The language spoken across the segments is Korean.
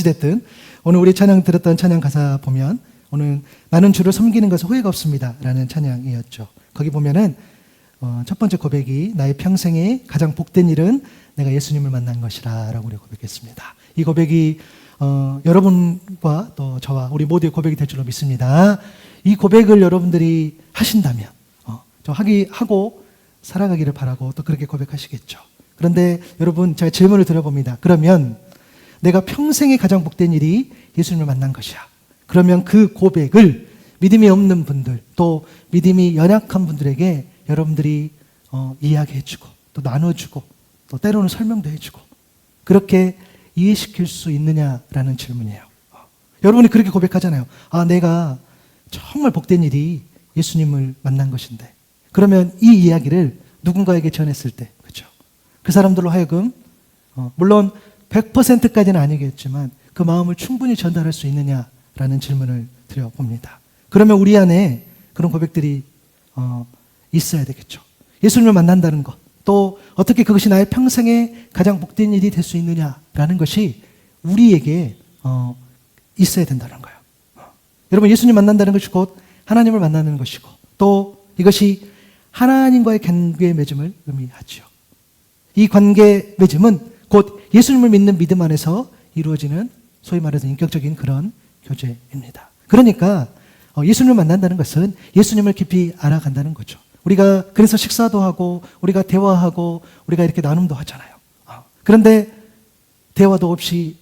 됐든 오늘 우리 찬양 들었던 찬양 가사 보면 오늘 나는 주를 섬기는 것은 후회가 없습니다 라는 찬양이었죠. 거기 보면은 첫 번째 고백이 나의 평생에 가장 복된 일은 내가 예수님을 만난 것이라 라고 우리 고백했습니다. 이 고백이 여러분과 또 저와 우리 모두의 고백이 될 줄로 믿습니다. 이 고백을 여러분들이 하신다면 저 하고 살아가기를 바라고 또 그렇게 고백하시겠죠. 그런데 여러분 제가 질문을 드려봅니다. 그러면 내가 평생에 가장 복된 일이 예수님을 만난 것이야. 그러면 그 고백을 믿음이 없는 분들 또 믿음이 연약한 분들에게 여러분들이 이야기해주고 또 나눠주고 또 때로는 설명도 해주고 그렇게 이해시킬 수 있느냐라는 질문이에요. 여러분이 그렇게 고백하잖아요. 내가 정말 복된 일이 예수님을 만난 것인데 그러면 이 이야기를 누군가에게 전했을 때 그렇죠? 그 사람들로 하여금 물론 100%까지는 아니겠지만 그 마음을 충분히 전달할 수 있느냐라는 질문을 드려봅니다. 그러면 우리 안에 그런 고백들이 있어야 되겠죠. 예수님을 만난다는 것, 또 어떻게 그것이 나의 평생에 가장 복된 일이 될 수 있느냐라는 것이 우리에게 있어야 된다는 거예요. 여러분 예수님 만난다는 것이 곧 하나님을 만나는 것이고 또 이것이 하나님과의 관계 맺음을 의미하죠. 이 관계 맺음은 곧 예수님을 믿는 믿음 안에서 이루어지는 소위 말해서 인격적인 그런 교제입니다. 그러니까 예수님을 만난다는 것은 예수님을 깊이 알아간다는 거죠. 우리가 그래서 식사도 하고 우리가 대화하고 우리가 이렇게 나눔도 하잖아요. 그런데 대화도 없이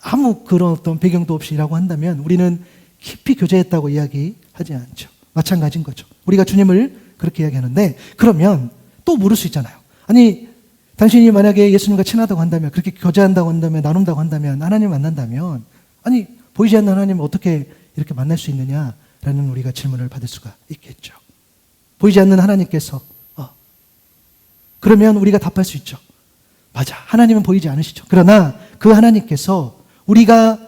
아무 그런 어떤 배경도 없이라고 한다면 우리는 깊이 교제했다고 이야기하지 않죠. 마찬가지인 거죠. 우리가 주님을 그렇게 이야기하는데 그러면 또 물을 수 있잖아요. 아니 당신이 만약에 예수님과 친하다고 한다면 그렇게 교제한다고 한다면 나눈다고 한다면 하나님 만난다면 아니 보이지 않는 하나님을 어떻게 이렇게 만날 수 있느냐라는 우리가 질문을 받을 수가 있겠죠. 보이지 않는 하나님께서 그러면 우리가 답할 수 있죠. 맞아. 하나님은 보이지 않으시죠. 그러나 그 하나님께서 우리가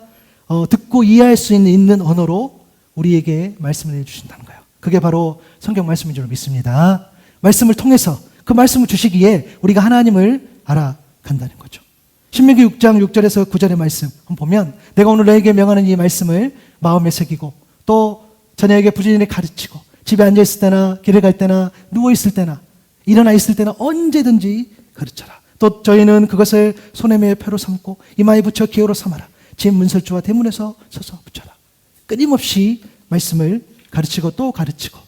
듣고 이해할 수 있는 언어로 우리에게 말씀을 해주신다는 거예요. 그게 바로 성경 말씀인 줄 믿습니다. 말씀을 통해서 그 말씀을 주시기에 우리가 하나님을 알아간다는 거죠. 신명기 6장 6절에서 9절의 말씀 한번 보면 내가 오늘 너에게 명하는 이 말씀을 마음에 새기고 또 자녀에게 부지런히 가르치고 집에 앉아있을 때나 길을 갈 때나 누워있을 때나 일어나 있을 때나 언제든지 가르쳐라. 또 저희는 그것을 손에 매어 표로 삼고 이마에 붙여 기호로 삼아라. 집 문설주와 대문에서 서서 붙여라. 끊임없이 말씀을 가르치고 또 가르치고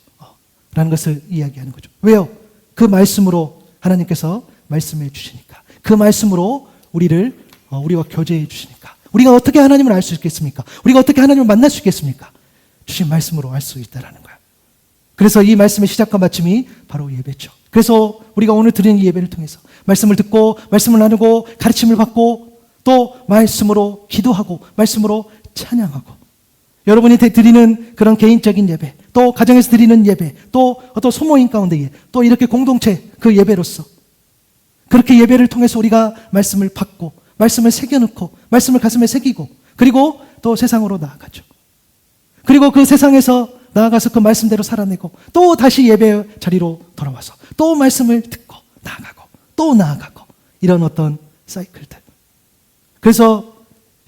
라는 것을 이야기하는 거죠. 왜요? 그 말씀으로 하나님께서 말씀해 주시니까 그 말씀으로 우리와 교제해 주시니까 우리가 어떻게 하나님을 알 수 있겠습니까? 우리가 어떻게 하나님을 만날 수 있겠습니까? 주신 말씀으로 알 수 있다라는 거예요. 그래서 이 말씀의 시작과 마침이 바로 예배죠. 그래서 우리가 오늘 드리는 이 예배를 통해서 말씀을 듣고 말씀을 나누고 가르침을 받고 또 말씀으로 기도하고 말씀으로 찬양하고 여러분이 드리는 그런 개인적인 예배 또 가정에서 드리는 예배 또 어떤 소모임 가운데 또 이렇게 공동체 그 예배로서 그렇게 예배를 통해서 우리가 말씀을 받고 말씀을 새겨놓고 말씀을 가슴에 새기고 그리고 또 세상으로 나아가죠. 그리고 그 세상에서 나아가서 그 말씀대로 살아내고 또 다시 예배 자리로 돌아와서 또 말씀을 듣고 나아가고 또 나아가고 이런 어떤 사이클들. 그래서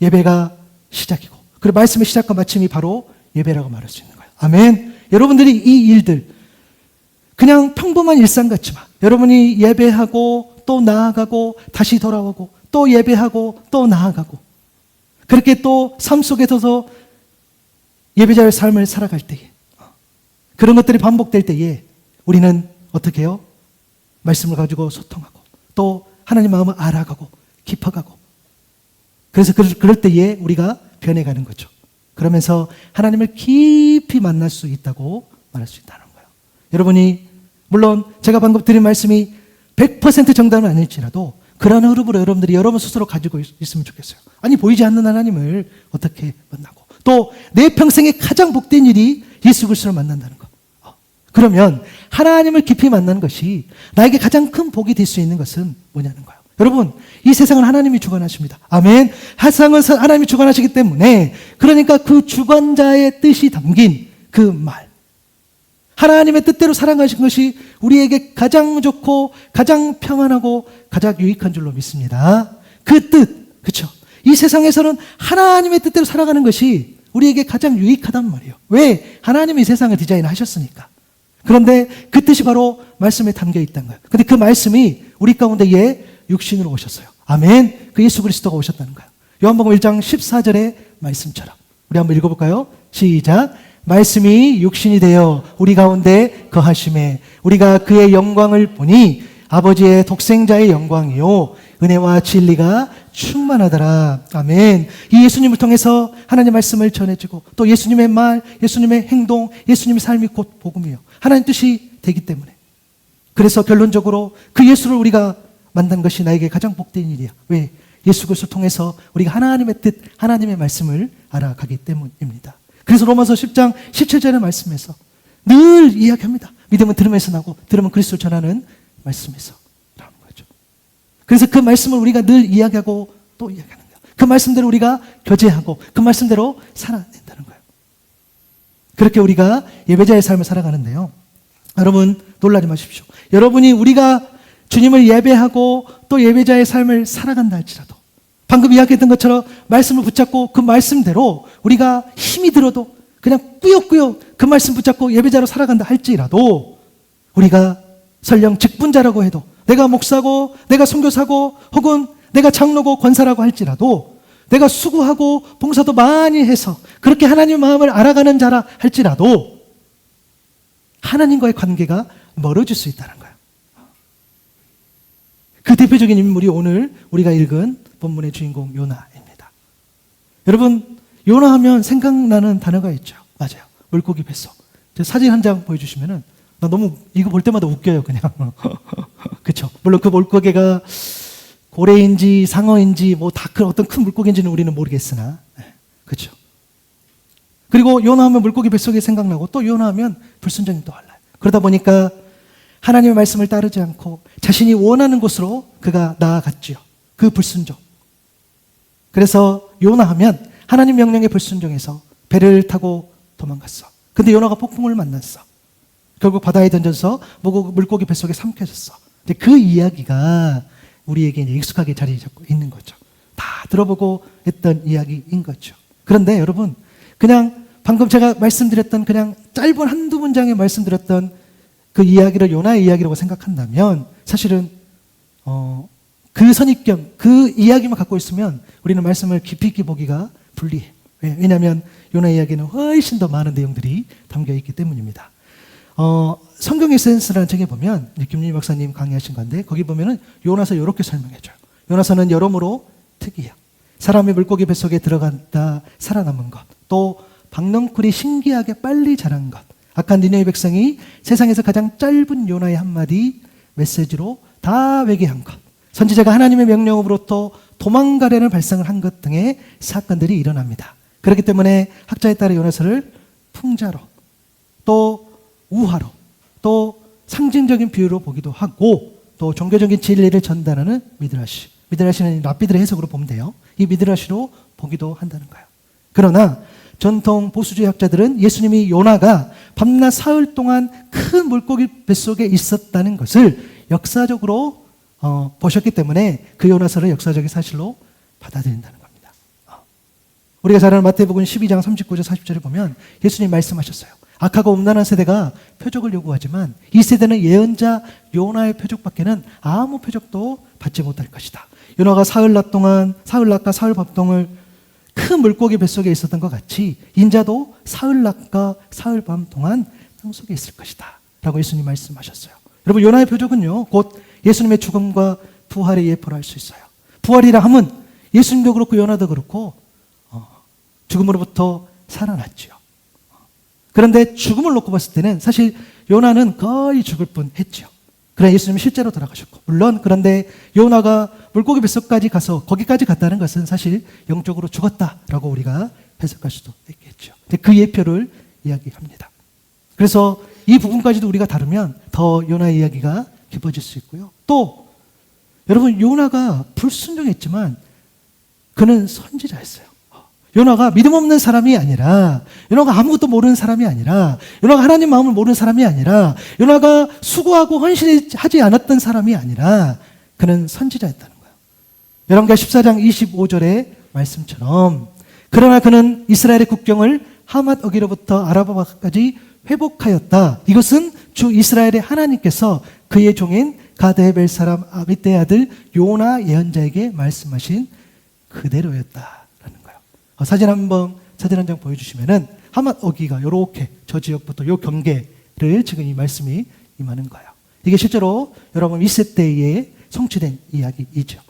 예배가 시작이고 그리고 말씀의 시작과 마침이 바로 예배라고 말할 수 있는 거예요. 아멘. 여러분들이 이 일들 그냥 평범한 일상 같지만 여러분이 예배하고 또 나아가고 다시 돌아오고 또 예배하고 또 나아가고 그렇게 또 삶 속에서도 예배자의 삶을 살아갈 때에 그런 것들이 반복될 때에 우리는 어떻게 해요? 말씀을 가지고 소통하고 또 하나님 마음을 알아가고 깊어가고 그래서 그럴 때에 우리가 변해가는 거죠. 그러면서 하나님을 깊이 만날 수 있다고 말할 수 있다는 거예요. 여러분이 물론 제가 방금 드린 말씀이 100% 정답은 아닐지라도 그런 흐름으로 여러분들이 여러분 스스로 가지고 있으면 좋겠어요. 아니 보이지 않는 하나님을 어떻게 만나고 또 내 평생에 가장 복된 일이 예수 그리스도를 만난다는 것. 그러면 하나님을 깊이 만나는 것이 나에게 가장 큰 복이 될 수 있는 것은 뭐냐는 거예요. 여러분 이 세상은 하나님이 주관하십니다. 아멘. 세상은 하나님이 주관하시기 때문에 그러니까 그 주관자의 뜻이 담긴 그 말 하나님의 뜻대로 살아가신 것이 우리에게 가장 좋고 가장 평안하고 가장 유익한 줄로 믿습니다. 그 뜻, 그렇죠? 이 세상에서는 하나님의 뜻대로 살아가는 것이 우리에게 가장 유익하단 말이에요. 왜? 하나님이 이 세상을 디자인하셨으니까. 그런데 그 뜻이 바로 말씀에 담겨 있다는 거예요. 근데 그 말씀이 우리 가운데에 육신으로 오셨어요. 아멘. 그 예수 그리스도가 오셨다는 거예요. 요한복음 1장 14절의 말씀처럼. 우리 한번 읽어볼까요? 시작. 말씀이 육신이 되어 우리 가운데 거하심에 우리가 그의 영광을 보니 아버지의 독생자의 영광이요 은혜와 진리가 충만하더라. 아멘. 이 예수님을 통해서 하나님의 말씀을 전해지고 또 예수님의 말, 예수님의 행동, 예수님의 삶이 곧 복음이에요. 하나님 뜻이 되기 때문에. 그래서 결론적으로 그 예수를 우리가 만난 것이 나에게 가장 복된 일이야. 왜? 예수 그리스도를 통해서 우리가 하나님의 뜻, 하나님의 말씀을 알아가기 때문입니다. 그래서 로마서 10장 17절의 말씀에서 늘 이야기합니다. 믿음은 들음에서 나고 들음은 그리스도를 전하는 말씀에서 라는 거죠. 그래서 그 말씀을 우리가 늘 이야기하고 또 이야기하는 거예요. 그 말씀대로 우리가 교제하고 그 말씀대로 살아낸다는 거예요. 그렇게 우리가 예배자의 삶을 살아가는데요. 여러분 놀라지 마십시오. 여러분이 우리가 주님을 예배하고 또 예배자의 삶을 살아간다 할지라도 방금 이야기했던 것처럼 말씀을 붙잡고 그 말씀대로 우리가 힘이 들어도 그냥 꾸역꾸역 그 말씀 붙잡고 예배자로 살아간다 할지라도 우리가 설령 직분자라고 해도 내가 목사고 내가 선교사고 혹은 내가 장로고 권사라고 할지라도 내가 수고하고 봉사도 많이 해서 그렇게 하나님의 마음을 알아가는 자라 할지라도 하나님과의 관계가 멀어질 수 있다는 거예요. 그 대표적인 인물이 오늘 우리가 읽은 본문의 주인공 요나입니다. 여러분 요나 하면 생각나는 단어가 있죠. 맞아요. 물고기 뱃속. 사진 한 장 보여주시면은 나 너무 이거 볼 때마다 웃겨요 그냥. 그렇죠. 물론 그 물고기가 고래인지 상어인지 뭐 다 어떤 큰 물고기인지는 우리는 모르겠으나 그렇죠. 그리고 요나 하면 물고기 뱃속이 생각나고 또 요나 하면 불순종이 또 달라요. 그러다 보니까 하나님의 말씀을 따르지 않고 자신이 원하는 곳으로 그가 나아갔지요. 그 불순종. 그래서 요나 하면 하나님 명령에 불순종해서 배를 타고 도망갔어. 근데 요나가 폭풍을 만났어. 결국 바다에 던져서 물고기 뱃속에 삼켜졌어. 그 이야기가 우리에게 익숙하게 자리 잡고 있는 거죠. 다 들어보고 했던 이야기인 거죠. 그런데 여러분 그냥 방금 제가 말씀드렸던 그냥 짧은 한두 문장에 말씀드렸던 그 이야기를 요나의 이야기라고 생각한다면 사실은 그 선입견, 그 이야기만 갖고 있으면 우리는 말씀을 깊이 있게 보기가 불리해요. 왜냐하면 요나의 이야기는 훨씬 더 많은 내용들이 담겨 있기 때문입니다. 성경 에센스라는 책에 보면 김윤희 박사님 강의하신 건데 거기 보면은 요나서 이렇게 설명해줘요. 요나서는 여러모로 특이해요. 사람이 물고기 뱃속에 들어갔다 살아남은 것, 또 박넝쿨이 신기하게 빨리 자란 것, 악한 니느웨 백성이 세상에서 가장 짧은 요나의 한마디 메시지로 다 회개한 것, 선지자가 하나님의 명령으로부터 도망가려는 발상을 한 것 등의 사건들이 일어납니다. 그렇기 때문에 학자에 따라 요나서를 풍자로 또 우화로 또 상징적인 비유로 보기도 하고 또 종교적인 진리를 전달하는 미드라시는 랍비들의 해석으로 보면 돼요. 이 미드라시로 보기도 한다는 거예요. 그러나 전통 보수주의 학자들은 예수님이 요나가 밤낮 사흘 동안 큰 물고기 뱃속에 있었다는 것을 역사적으로 보셨기 때문에 그 요나서를 역사적인 사실로 받아들인다는 겁니다. 우리가 잘 아는 마태복음 12장 39절 40절에 보면 예수님 말씀하셨어요. 악하고 음란한 세대가 표적을 요구하지만 이 세대는 예언자 요나의 표적밖에는 아무 표적도 받지 못할 것이다. 요나가 사흘낮과 사흘밤 동안 큰 물고기 뱃속에 있었던 것 같이 인자도 사흘낮과 사흘밤 동안 땅속에 있을 것이다 라고 예수님 말씀하셨어요. 여러분 요나의 표적은요 곧 예수님의 죽음과 부활의 예표를 할 수 있어요. 부활이라 함은 예수님도 그렇고 요나도 그렇고 죽음으로부터 살아났지요. 그런데 죽음을 놓고 봤을 때는 사실 요나는 거의 죽을 뻔했죠. 그러나 예수님은 실제로 돌아가셨고 물론 그런데 요나가 물고기 뱃속까지 가서 거기까지 갔다는 것은 사실 영적으로 죽었다라고 우리가 해석할 수도 있겠죠. 그 예표를 이야기합니다. 그래서 이 부분까지도 우리가 다루면 더 요나의 이야기가 깊어질 수 있고요. 또 여러분 요나가 불순종했지만 그는 선지자였어요. 요나가 믿음 없는 사람이 아니라 요나가 아무것도 모르는 사람이 아니라 요나가 하나님 마음을 모르는 사람이 아니라 요나가 수고하고 헌신하지 않았던 사람이 아니라 그는 선지자였다는 거예요. 열왕기하 14장 25절에 말씀처럼 그러나 그는 이스라엘의 국경을 하맛 어기로부터 아라바까지 회복하였다. 이것은 주 이스라엘의 하나님께서 그의 종인 가드헤벨 사람 아mittai 아들 요나 예언자에게 말씀하신 그대로였다라는 거예요. 사진 한 장 보여주시면은 하맛 어기가 이렇게 저 지역부터 요 경계를 지금 이 말씀이 임하는 거예요. 이게 실제로 여러분 1세 때에 성취된 이야기이죠.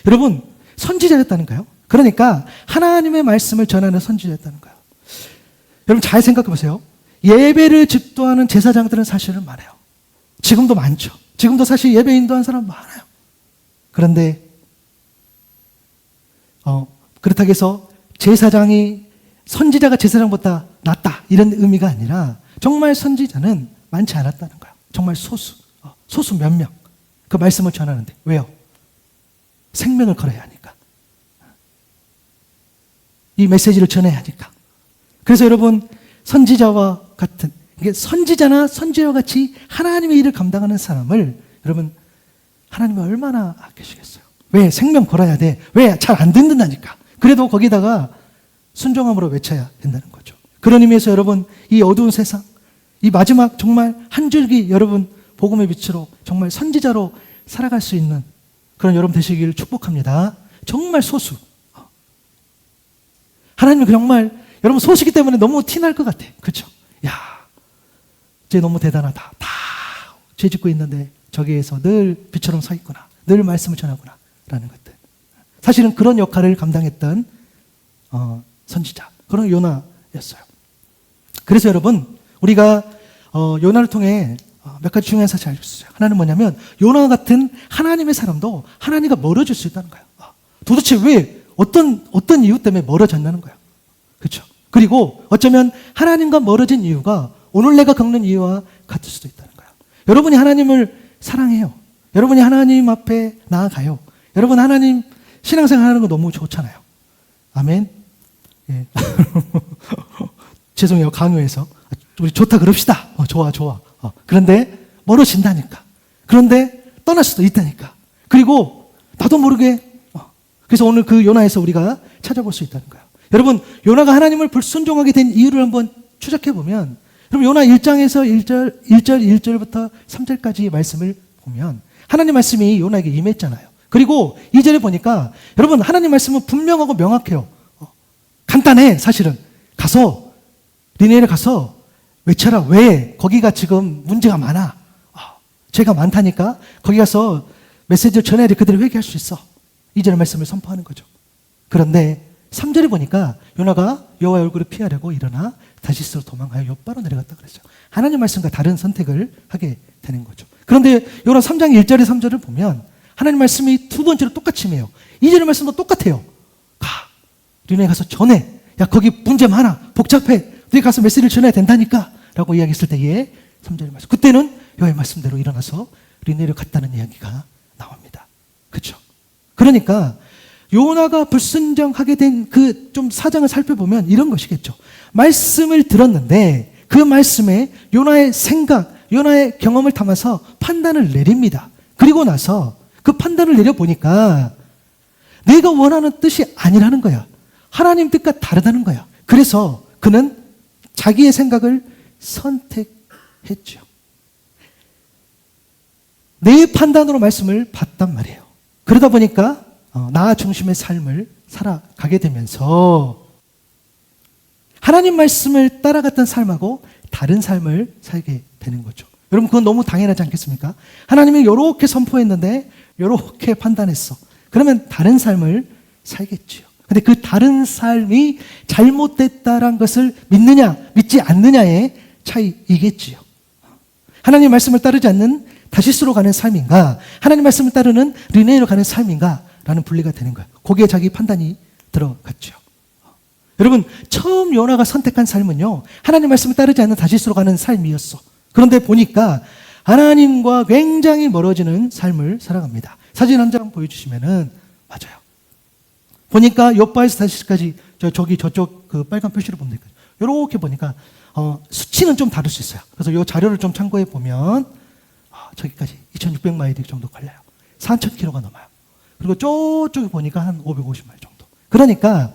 여러분 선지자였다는가요? 그러니까 하나님의 말씀을 전하는 선지자였다는 거예요. 여러분 잘 생각해 보세요. 예배를 집도하는 제사장들은 사실은 많아요. 지금도 많죠. 지금도 사실 예배 인도하는 사람 많아요. 그런데 그렇다고 해서 선지자가 제사장보다 낫다 이런 의미가 아니라 정말 선지자는 많지 않았다는 거예요. 정말 소수 몇 명 그 말씀을 전하는데 왜요? 생명을 걸어야 하니까. 이 메시지를 전해야 하니까. 그래서 여러분 선지자와 같은 이게 선지자나 선지자와 같이 하나님의 일을 감당하는 사람을 여러분 하나님이 얼마나 아끼시겠어요? 왜? 생명 걸어야 돼. 왜? 잘 안 듣는다니까. 그래도 거기다가 순종함으로 외쳐야 된다는 거죠. 그런 의미에서 여러분 이 어두운 세상 이 마지막 정말 한 줄기 여러분 복음의 빛으로 정말 선지자로 살아갈 수 있는 그런 여러분 되시길 축복합니다. 정말 소수. 하나님은 정말 여러분 소수기 때문에 너무 티날 것 같아. 그렇죠? 야, 쟤 너무 대단하다. 다 죄 짓고 있는데 저기에서 늘 빛처럼 서 있구나. 늘 말씀을 전하구나. 라는 것들. 사실은 그런 역할을 감당했던 선지자. 그런 요나였어요. 그래서 여러분 우리가 요나를 통해 몇 가지 중요한 사실을 알수 있어요. 하나는 뭐냐면 요나와 같은 하나님의 사람도 하나님과 멀어질 수 있다는 거예요. 도대체 왜 어떤 이유 때문에 멀어졌냐는 거예요. 그렇죠? 그리고 어쩌면 하나님과 멀어진 이유가 오늘 내가 겪는 이유와 같을 수도 있다는 거예요. 여러분이 하나님을 사랑해요. 여러분이 하나님 앞에 나아가요. 여러분 하나님 신앙생활 하는 거 너무 좋잖아요. 아멘. 예. 죄송해요. 강요해서 우리 좋다 그럽시다. 좋아. 그런데 멀어진다니까. 그런데 떠날 수도 있다니까. 그리고 나도 모르게 그래서 오늘 그 요나에서 우리가 찾아볼 수 있다는 거예요. 여러분 요나가 하나님을 불순종하게 된 이유를 한번 추적해 보면 여러분 요나 1장에서 1절부터 3절까지 말씀을 보면 하나님 말씀이 요나에게 임했잖아요. 그리고 2절에 보니까 여러분 하나님 말씀은 분명하고 명확해요. 간단해. 사실은 가서 니네를 가서 외쳐라. 왜? 거기가 지금 문제가 많아. 죄가 많다니까 거기 가서 메시지를 전해야 돼. 그들이 회개할 수 있어. 2절의 말씀을 선포하는 거죠. 그런데 3절에 보니까 요나가 여호와의 얼굴을 피하려고 일어나 다시스로 도망하여 욥바로 내려갔다 그랬죠. 하나님 말씀과 다른 선택을 하게 되는 거죠. 그런데 요나 3장 1절에 3절을 보면 하나님 말씀이 두 번째로 똑같이 임해요. 2절의 말씀도 똑같아요. 가. 니네 가서 전해. 야 거기 문제 많아. 복잡해. 너희 가서 메시지를 전해야 된다니까 라고 이야기했을 때에 3절의 말씀. 그때는 여호와의 말씀대로 일어나서 니네를 갔다는 이야기가 나옵니다. 그렇죠? 그러니까 요나가 불순종하게 된 그 좀 사정을 살펴보면 이런 것이겠죠. 말씀을 들었는데 그 말씀에 요나의 생각, 요나의 경험을 담아서 판단을 내립니다. 그리고 나서 그 판단을 내려보니까 내가 원하는 뜻이 아니라는 거야. 하나님 뜻과 다르다는 거야. 그래서 그는 자기의 생각을 선택했죠. 내 판단으로 말씀을 봤단 말이에요. 그러다 보니까 나 중심의 삶을 살아가게 되면서 하나님 말씀을 따라갔던 삶하고 다른 삶을 살게 되는 거죠. 여러분 그건 너무 당연하지 않겠습니까? 하나님이 이렇게 선포했는데 이렇게 판단했어. 그러면 다른 삶을 살겠지요. 근데 그 다른 삶이 잘못됐다는 것을 믿느냐 믿지 않느냐의 차이이겠지요. 하나님 말씀을 따르지 않는 다시스로 가는 삶인가 하나님 말씀을 따르는 르네이로 가는 삶인가 라는 분리가 되는 거예요. 거기에 자기 판단이 들어갔죠. 여러분 처음 요나가 선택한 삶은요 하나님 말씀을 따르지 않는 다시스로 가는 삶이었어. 그런데 보니까 하나님과 굉장히 멀어지는 삶을 살아갑니다. 사진 한 장 보여주시면은 맞아요. 보니까 욥바에서 다시스까지 저쪽 그 빨간 표시를 보면 되거든요. 이렇게 보니까 수치는 좀 다를 수 있어요. 그래서 이 자료를 좀 참고해 보면 저기까지 2,600마일 정도 걸려요. 4,000km가 넘어요. 그리고 저쪽에 보니까 한 550마일 정도. 그러니까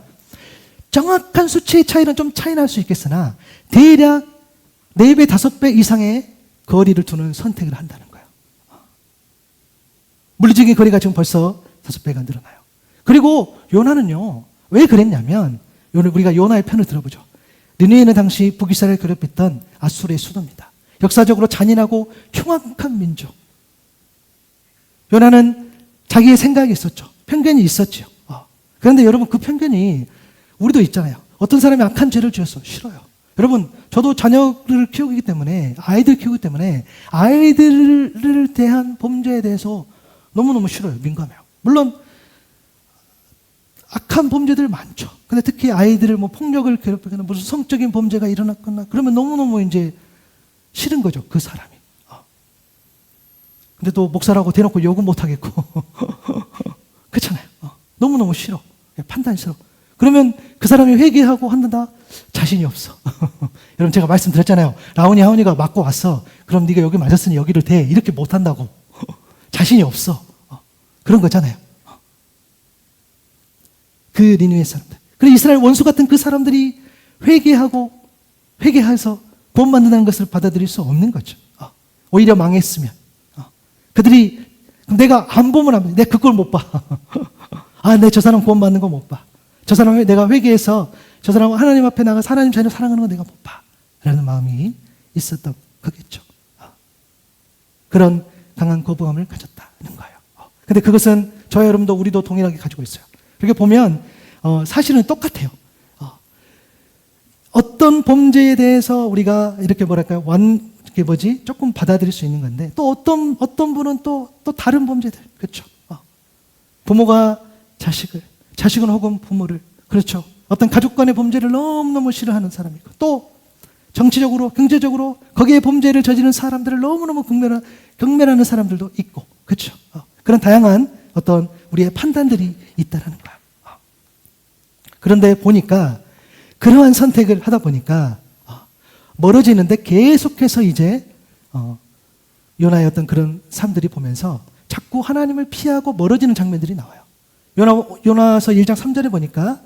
정확한 수치의 차이는 좀 차이 날 수 있겠으나 대략 4배, 5배 이상의 거리를 두는 선택을 한다는 거예요. 물리적인 거리가 지금 벌써 5배가 늘어나요. 그리고 요나는요, 왜 그랬냐면, 우리가 요나의 편을 들어보죠. 느느웨는 당시 북이스라엘을 괴롭혔던 아수르의 수도입니다. 역사적으로 잔인하고 흉악한 민족. 요나는 자기의 생각이 있었죠. 편견이 있었죠. 그런데 여러분, 그 편견이 우리도 있잖아요. 어떤 사람이 악한 죄를 지었어. 싫어요. 여러분, 저도 자녀를 키우기 때문에, 아이들 키우기 때문에 아이들을 대한 범죄에 대해서 너무너무 싫어요. 민감해요. 물론 악한 범죄들 많죠. 근데 특히 아이들을 폭력을 괴롭히거나 무슨 성적인 범죄가 일어났거나 그러면 너무너무 이제 싫은 거죠. 그 사람이. 근데 또 목사라고 대놓고 욕은 못 하겠고. 그렇잖아요. 너무너무 싫어. 판단 싫어. 그러면 그 사람이 회개하고 한다? 자신이 없어. 여러분, 제가 말씀드렸잖아요. 라온이 하온이가 맞고 왔어. 그럼 네가 여기 맞았으니 여기를 대. 이렇게 못 한다고. 자신이 없어. 그런 거잖아요. 그 니느웨 사람들. 그리고 이스라엘 원수 같은 그 사람들이 회개해서 구원받는다는 것을 받아들일 수 없는 거죠. 오히려 망했으면. 그들이 내가 안 보면 안 돼. 내가 그걸 못 봐. 내 저 사람 구원받는 거 못 봐. 저 사람 내가 회개해서 저 사람 하나님 앞에 나가 하나님 자녀 사랑하는 거 내가 못 봐. 라는 마음이 있었던 거겠죠. 그런 강한 거부감을 가졌다는 거예요. 근데 그것은 저와 여러분도 우리도 동일하게 가지고 있어요. 그렇게 보면 사실은 똑같아요. 어떤 범죄에 대해서 우리가 이렇게 조금 받아들일 수 있는 건데 또 어떤 분은 또 다른 범죄들, 그렇죠? 부모가 자식은 혹은 부모를, 그렇죠? 어떤 가족 간의 범죄를 너무너무 싫어하는 사람이 있고 또 정치적으로, 경제적으로 거기에 범죄를 저지른 사람들을 너무너무 경멸하는 사람들도 있고, 그렇죠? 그런 다양한 어떤 우리의 판단들이 있다라는 거예요. 그런데 보니까 그러한 선택을 하다 보니까 멀어지는데 계속해서 이제 요나의 어떤 그런 삶들이 보면서 자꾸 하나님을 피하고 멀어지는 장면들이 나와요. 요나서 1장 3절에 보니까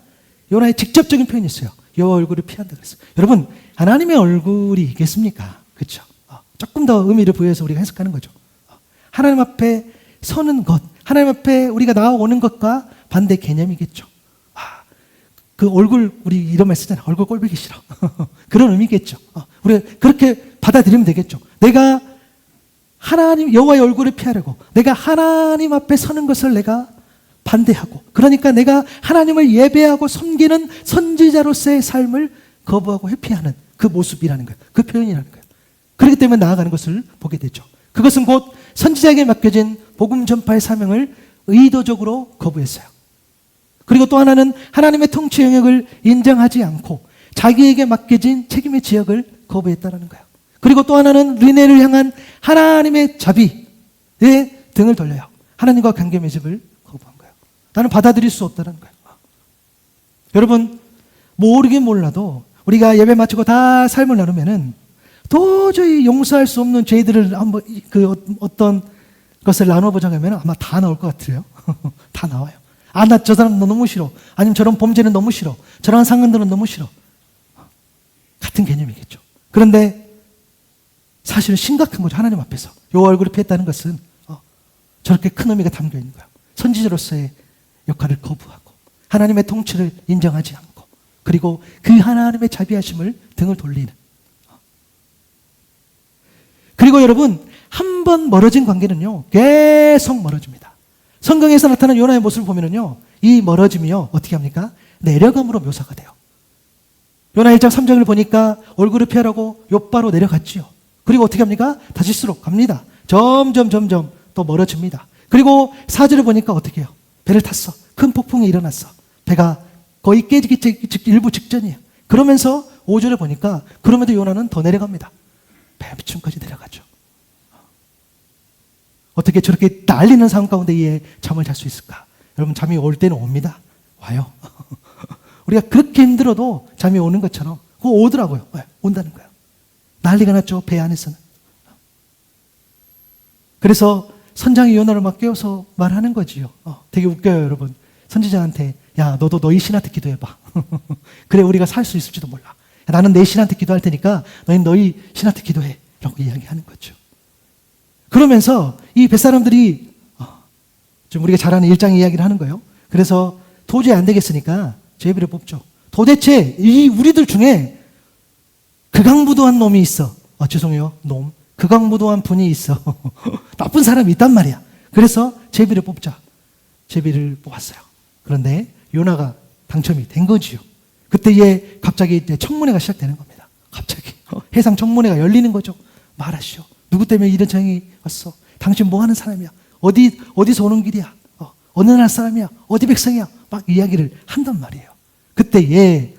요나의 직접적인 표현이 있어요. 여호와 얼굴을 피한다 그랬어요. 여러분, 하나님의 얼굴이 있겠습니까? 그렇죠? 조금 더 의미를 부여해서 우리가 해석하는 거죠. 하나님 앞에 서는 것, 하나님 앞에 우리가 나아오는 것과 반대 개념이겠죠. 그 얼굴, 우리 이런 말 쓰잖아요. 얼굴 꼴보기 싫어. 그런 의미겠죠. 우리가 그렇게 받아들이면 되겠죠. 내가 여호와의 얼굴을 피하려고, 내가 하나님 앞에 서는 것을 내가 반대하고, 그러니까 내가 하나님을 예배하고 섬기는 선지자로서의 삶을 거부하고 회피하는 그 모습이라는 거예요. 그 표현이라는 거예요. 그렇기 때문에 나아가는 것을 보게 되죠. 그것은 곧 선지자에게 맡겨진 복음 전파의 사명을 의도적으로 거부했어요. 그리고 또 하나는 하나님의 통치 영역을 인정하지 않고 자기에게 맡겨진 책임의 지역을 거부했다는 거예요. 그리고 또 하나는 르네를 향한 하나님의 자비에 등을 돌려요. 하나님과 관계 맺음을 거부한 거예요. 나는 받아들일 수 없다는 거예요. 여러분, 모르긴 몰라도 우리가 예배 마치고 다 삶을 나누면은 도저히 용서할 수 없는 죄들을 한번 어떤 것을 나눠보자고 하면 아마 다 나올 것 같아요. 다 나와요. 나 저 사람 너무 싫어. 아니면 저런 범죄는 너무 싫어. 저런 상황들은 너무 싫어. 같은 개념이겠죠. 그런데 사실은 심각한 거죠. 하나님 앞에서 여호와 얼굴을 피했다는 것은 저렇게 큰 의미가 담겨 있는 거예요. 선지자로서의 역할을 거부하고 하나님의 통치를 인정하지 않고 그리고 그 하나님의 자비하심을 등을 돌리는. 그리고 여러분, 한 번 멀어진 관계는요 계속 멀어집니다. 성경에서 나타난 요나의 모습을 보면은요 이 멀어짐이요 어떻게 합니까? 내려감으로 묘사가 돼요. 요나 1장 3절을 보니까 얼굴을 피하라고 욥바로 내려갔지요. 그리고 어떻게 합니까? 다시스로 갑니다. 점점 또 멀어집니다. 그리고 4절을 보니까 어떻게 해요? 배를 탔어. 큰 폭풍이 일어났어. 배가 거의 깨지기 일부 직전이에요. 그러면서 5절에 보니까 그럼에도 요나는 더 내려갑니다. 배부층까지 내려가죠. 어떻게 저렇게 날리는 상황 가운데 이에 잠을 잘 수 있을까? 여러분, 잠이 올 때는 옵니다. 와요. 우리가 그렇게 힘들어도 잠이 오는 것처럼 그거 오더라고요. 온다는 거예요. 난리가 났죠. 배 안에서는. 그래서 선장이 요나를 막 깨워서 말하는 거지요. 되게 웃겨요, 여러분. 선지자한테 야, 너도 너희 신한테 기도해봐. 그래, 우리가 살 수 있을지도 몰라. 야, 나는 내 신한테 기도할 테니까 너희는 너희 신한테 기도해. 라고 이야기하는 거죠. 그러면서 이 뱃사람들이 좀 우리가 잘 아는 일장 이야기를 하는 거예요. 그래서 도저히 안 되겠으니까 제비를 뽑죠. 도대체 이 우리들 중에 극악무도한 놈이 있어. 죄송해요. 놈. 극악무도한 분이 있어. 나쁜 사람이 있단 말이야. 그래서 제비를 뽑자. 제비를 뽑았어요. 그런데 요나가 당첨이 된 거지요. 그때에 갑자기 청문회가 시작되는 겁니다. 갑자기 해상 청문회가 열리는 거죠. 말하시오. 누구 때문에 이런 정이 왔어? 당신 뭐 하는 사람이야? 어디서 오는 길이야? 어느 나라 사람이야? 어디 백성이야? 막 이야기를 한단 말이에요. 그때에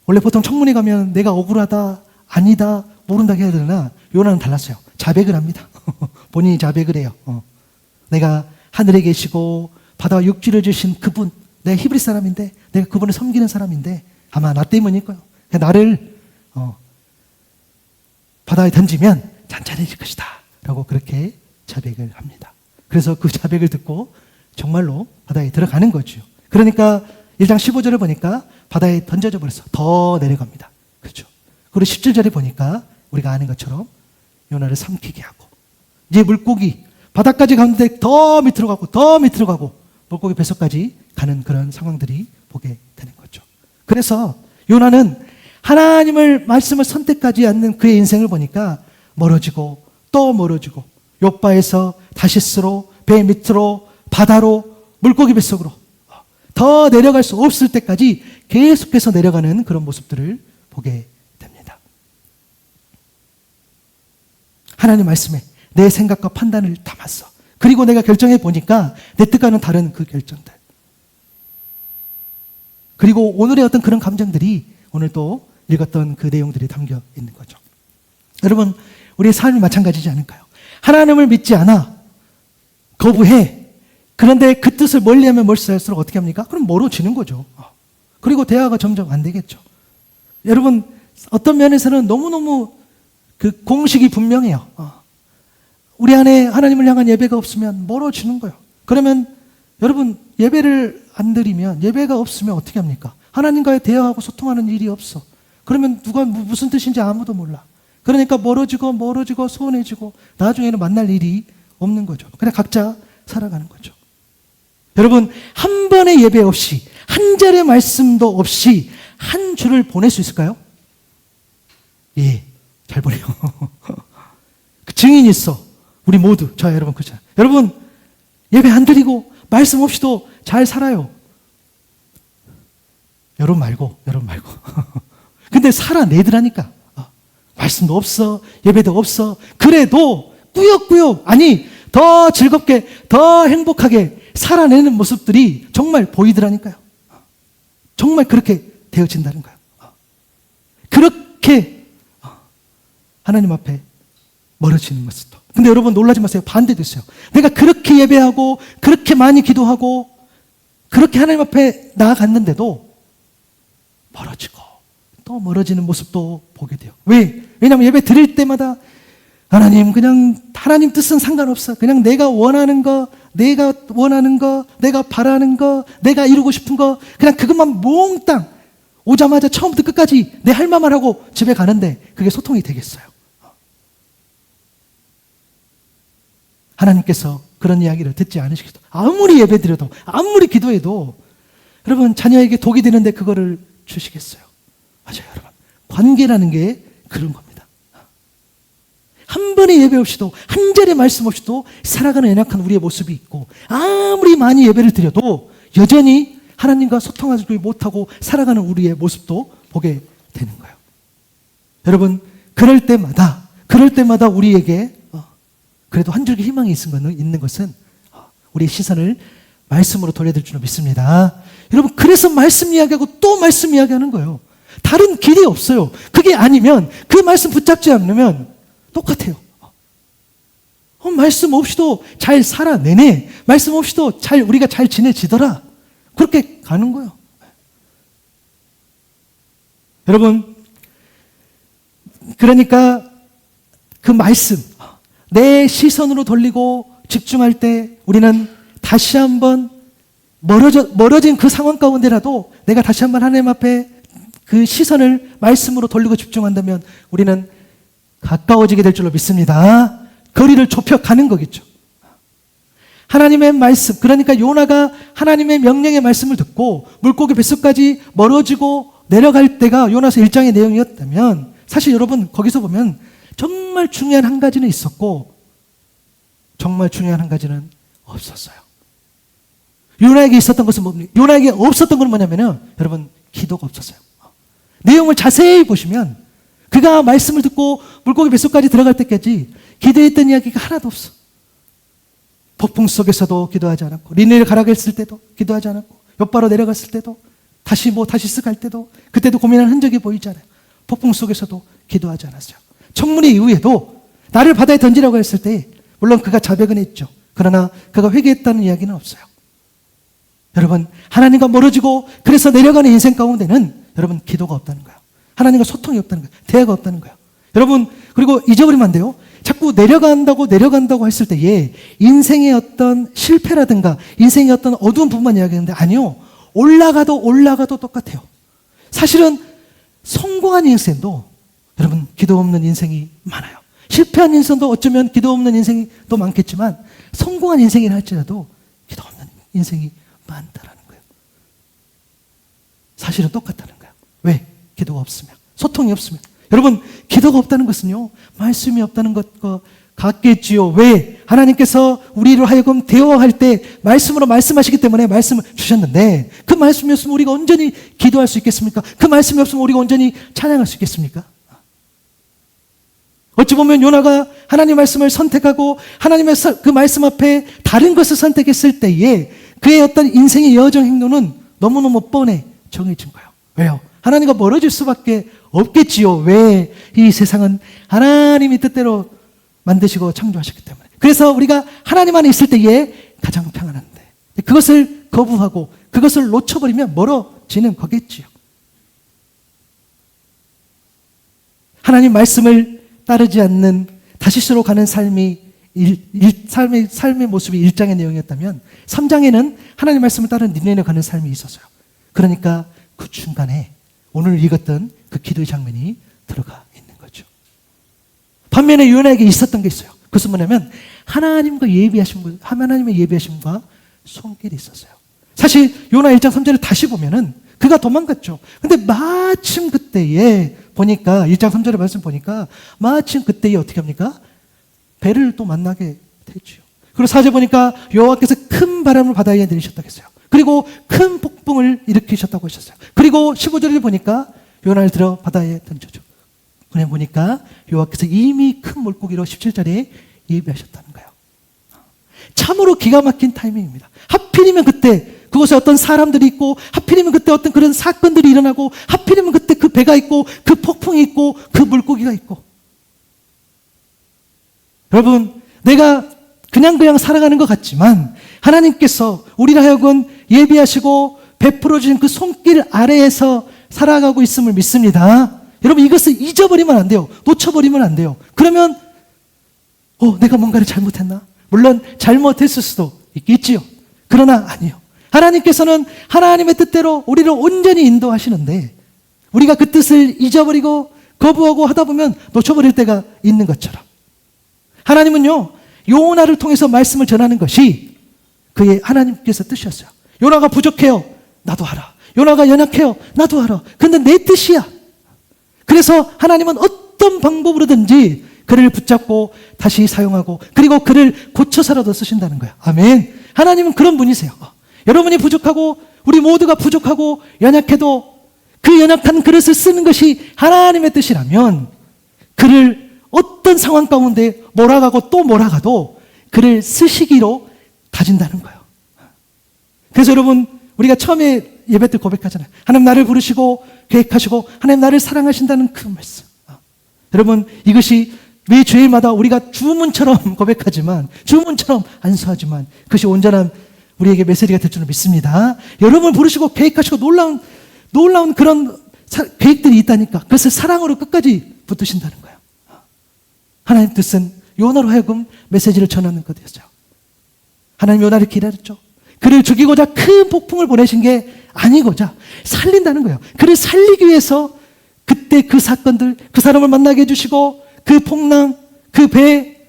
원래 보통 청문회 가면 내가 억울하다, 아니다, 모른다 해야 되나? 요나는 달랐어요. 자백을 합니다. 본인이 자백을 해요. 내가 하늘에 계시고 바다와 육지를 주신 그분, 내가 히브리 사람인데 내가 그분을 섬기는 사람인데 아마 나 때문일 거예요. 나를 바다에 던지면 잔잔해질 것이다 라고 그렇게 자백을 합니다. 그래서 그 자백을 듣고 정말로 바다에 들어가는 거죠. 그러니까 1장 15절을 보니까 바다에 던져져 버렸어. 더 내려갑니다. 그렇죠. 그리고 17절에 보니까 우리가 아는 것처럼 요나를 삼키게 하고 이제 물고기 바다까지 가는데 더 밑으로 가고 더 밑으로 가고 물고기 뱃속까지 가는 그런 상황들이 보게 되는 거죠. 그래서 요나는 하나님을 말씀을 선택하지 않는 그의 인생을 보니까 멀어지고 또 멀어지고 욥바에서 다시스로 배 밑으로 바다로 물고기 뱃속으로 더 내려갈 수 없을 때까지 계속해서 내려가는 그런 모습들을 보게 됩니다. 하나님 말씀에 내 생각과 판단을 담았어. 그리고 내가 결정해 보니까 내 뜻과는 다른 그 결정들. 그리고 오늘의 어떤 그런 감정들이 오늘 또 읽었던 그 내용들이 담겨 있는 거죠. 여러분, 우리의 삶이 마찬가지지 않을까요? 하나님을 믿지 않아. 거부해. 그런데 그 뜻을 멀리하면 멀리할수록 어떻게 합니까? 그럼 멀어지는 거죠. 그리고 대화가 점점 안 되겠죠. 여러분, 어떤 면에서는 너무너무 그 공식이 분명해요. 우리 안에 하나님을 향한 예배가 없으면 멀어지는 거예요. 그러면 여러분, 예배를 안 드리면, 예배가 없으면 어떻게 합니까? 하나님과의 대화하고 소통하는 일이 없어. 그러면 누가 무슨 뜻인지 아무도 몰라. 그러니까 멀어지고 소원해지고 나중에는 만날 일이 없는 거죠. 그냥 각자 살아가는 거죠. 여러분, 한 번의 예배 없이, 한 절의 말씀도 없이 한 주를 보낼 수 있을까요? 예, 잘 보내요. 그 증인이 있어. 우리 모두, 저 여러분, 그죠? 여러분, 예배 안 드리고 말씀 없이도 잘 살아요. 여러분 말고. 근데 살아내더라니까. 말씀도 없어, 예배도 없어. 그래도 꾸역꾸역, 아니, 더 즐겁게, 더 행복하게 살아내는 모습들이 정말 보이더라니까요. 정말 그렇게 되어진다는 거예요. 그렇게 하나님 앞에 멀어지는 모습도. 근데 여러분 놀라지 마세요. 반대도 있어요. 내가 그렇게 예배하고 그렇게 많이 기도하고 그렇게 하나님 앞에 나아갔는데도 멀어지고 또 멀어지는 모습도 보게 돼요. 왜? 왜냐하면 예배 드릴 때마다 하나님, 그냥 하나님 뜻은 상관없어. 그냥 내가 원하는 거, 내가 바라는 거, 내가 이루고 싶은 거, 그냥 그것만 몽땅 오자마자 처음부터 끝까지 내 할 말만 하고 집에 가는데 그게 소통이 되겠어요? 하나님께서 그런 이야기를 듣지 않으시겠어요? 아무리 예배드려도, 아무리 기도해도 여러분 자녀에게 독이 되는데 그거를 주시겠어요? 맞아요, 여러분. 관계라는 게 그런 겁니다. 한 번의 예배 없이도, 한 절의 말씀 없이도 살아가는 연약한 우리의 모습이 있고, 아무리 많이 예배를 드려도 여전히 하나님과 소통하지 못하고 살아가는 우리의 모습도 보게 되는 거예요. 여러분, 그럴 때마다 우리에게 그래도 한 줄기 희망이 있는 것은 우리의 시선을 말씀으로 돌려드릴 줄 믿습니다. 여러분, 그래서 말씀 이야기하고 또 말씀 이야기하는 거예요. 다른 길이 없어요. 그게 아니면, 그 말씀 붙잡지 않으면 똑같아요. 말씀 없이도 잘 살아내네. 말씀 없이도 우리가 잘 지내지더라. 그렇게 가는 거예요. 여러분, 그러니까 그 말씀, 내 시선으로 돌리고 집중할 때 우리는 다시 한번 멀어진 그 상황 가운데라도 내가 다시 한번 하나님 앞에 그 시선을 말씀으로 돌리고 집중한다면 우리는 가까워지게 될 줄로 믿습니다. 거리를 좁혀가는 거겠죠. 하나님의 말씀, 그러니까 요나가 하나님의 명령의 말씀을 듣고 물고기 뱃속까지 멀어지고 내려갈 때가 요나서 1장의 내용이었다면 사실 여러분 거기서 보면 정말 중요한 한 가지는 있었고 정말 중요한 한 가지는 없었어요. 요나에게 있었던 것은 뭡니까? 요나에게 없었던 건 뭐냐면요, 여러분 기도가 없었어요. 내용을 자세히 보시면 그가 말씀을 듣고 물고기 뱃속까지 들어갈 때까지 기도했던 이야기가 하나도 없어. 폭풍 속에서도 기도하지 않았고, 니네를 가라겠을 때도 기도하지 않았고, 욥바로 내려갔을 때도, 다시 쓱 갈 때도, 그때도 고민한 흔적이 보이지 않아요. 폭풍 속에서도 기도하지 않았어요. 청문회 이후에도 나를 바다에 던지라고 했을 때 물론 그가 자백은 했죠. 그러나 그가 회개했다는 이야기는 없어요. 여러분, 하나님과 멀어지고 그래서 내려가는 인생 가운데는 여러분 기도가 없다는 거예요. 하나님과 소통이 없다는 거예요. 대화가 없다는 거예요. 여러분, 그리고 잊어버리면 안 돼요. 자꾸 내려간다고 했을 때에 인생의 어떤 실패라든가 인생의 어떤 어두운 부분만 이야기하는데 아니요. 올라가도 똑같아요. 사실은 성공한 인생도 여러분 기도 없는 인생이 많아요. 실패한 인생도 어쩌면 기도 없는 인생이 더 많겠지만 성공한 인생이라 할지라도 기도 없는 인생이 많다라는 거예요. 사실은 똑같다는 거예요. 왜? 기도가 없으면, 소통이 없으면. 여러분, 기도가 없다는 것은요, 말씀이 없다는 것과 같겠지요. 왜? 하나님께서 우리로 하여금 대화할 때 말씀으로 말씀하시기 때문에 말씀을 주셨는데 그 말씀이 없으면 우리가 온전히 기도할 수 있겠습니까? 그 말씀이 없으면 우리가 온전히 찬양할 수 있겠습니까? 어찌 보면 요나가 하나님 말씀을 선택하고 하나님의 그 말씀 앞에 다른 것을 선택했을 때에 그의 어떤 인생의 여정 행로는 너무너무 뻔해 정해진 거예요. 왜요? 하나님과 멀어질 수밖에 없겠지요. 왜? 이 세상은 하나님이 뜻대로 만드시고 창조하셨기 때문에. 그래서 우리가 하나님 안에 있을 때에 가장 평안한데 그것을 거부하고 그것을 놓쳐버리면 멀어지는 거겠지요. 하나님 말씀을 따르지 않는 다시스로 가는 삶의 모습이 1장의 내용이었다면 3장에는 하나님 말씀을 따르는 니네로 가는 삶이 있었어요. 그러니까 그 중간에 오늘 읽었던 그 기도의 장면이 들어가 있는 거죠. 반면에 요나에게 있었던 게 있어요. 그것은 뭐냐면 하나님의 예비하심과 손길이 있었어요. 사실 요나 1장 3절을 다시 보면은 그가 도망갔죠. 근데 마침 그때에 보니까 1장 3절의 말씀 보니까 마침 그때에 어떻게 합니까? 배를 또 만나게 됐죠. 그리고 4절 보니까 여호와께서 큰 바람을 바다에 내리셨다고 했어요. 그리고 큰 폭풍을 일으키셨다고 하셨어요. 그리고 15절에 보니까 요나를 들어 바다에 던져줘. 그냥 보니까 여호와께서 이미 큰 물고기로 17절에 예비하셨다는 거예요. 참으로 기가 막힌 타이밍입니다. 하필이면 그때 그곳에 어떤 사람들이 있고 하필이면 그때 어떤 그런 사건들이 일어나고 하필이면 그때 그 배가 있고 그 폭풍이 있고 그 물고기가 있고. 여러분, 내가 그냥 살아가는 것 같지만 하나님께서 우리를 하여금 예비하시고 베풀어 주신 그 손길 아래에서 살아가고 있음을 믿습니다. 여러분, 이것을 잊어버리면 안 돼요. 놓쳐버리면 안 돼요. 그러면 내가 뭔가를 잘못했나? 물론 잘못했을 수도 있겠지요. 그러나 아니요. 하나님께서는 하나님의 뜻대로 우리를 온전히 인도하시는데 우리가 그 뜻을 잊어버리고 거부하고 하다 보면 놓쳐버릴 때가 있는 것처럼 하나님은요, 요나를 통해서 말씀을 전하는 것이 그의 하나님께서 뜻이었어요. 요나가 부족해요. 나도 하라. 요나가 연약해요. 나도 하라. 근데 내 뜻이야. 그래서 하나님은 어떤 방법으로든지 그를 붙잡고 다시 사용하고 그리고 그를 고쳐서라도 쓰신다는 거예요. 아멘. 하나님은 그런 분이세요. 여러분이 부족하고 우리 모두가 부족하고 연약해도 그 연약한 그릇을 쓰는 것이 하나님의 뜻이라면 그를 어떤 상황 가운데 몰아가고 또 몰아가도 그를 쓰시기로 다진다는 거예요. 그래서 여러분, 우리가 처음에 예배 때 고백하잖아요. 하나님 나를 부르시고 계획하시고 하나님 나를 사랑하신다는 그 말씀. 여러분, 이것이 매 주일마다 우리가 주문처럼 고백하지만 주문처럼 안수하지만 그것이 온전한 우리에게 메시지가 될 줄을 믿습니다. 여러분을 부르시고 계획하시고 놀라운 그런 계획들이 있다니까 그것을 사랑으로 끝까지 붙드신다는 거예요. 하나님 뜻은 요나로 하여금 메시지를 전하는 것이었어요. 하나님 요나를 기다렸죠. 그를 죽이고자 큰 폭풍을 보내신 게 아니고자 살린다는 거예요. 그를 살리기 위해서 그때 그 사건들, 그 사람을 만나게 해주시고 그 풍랑, 그 배,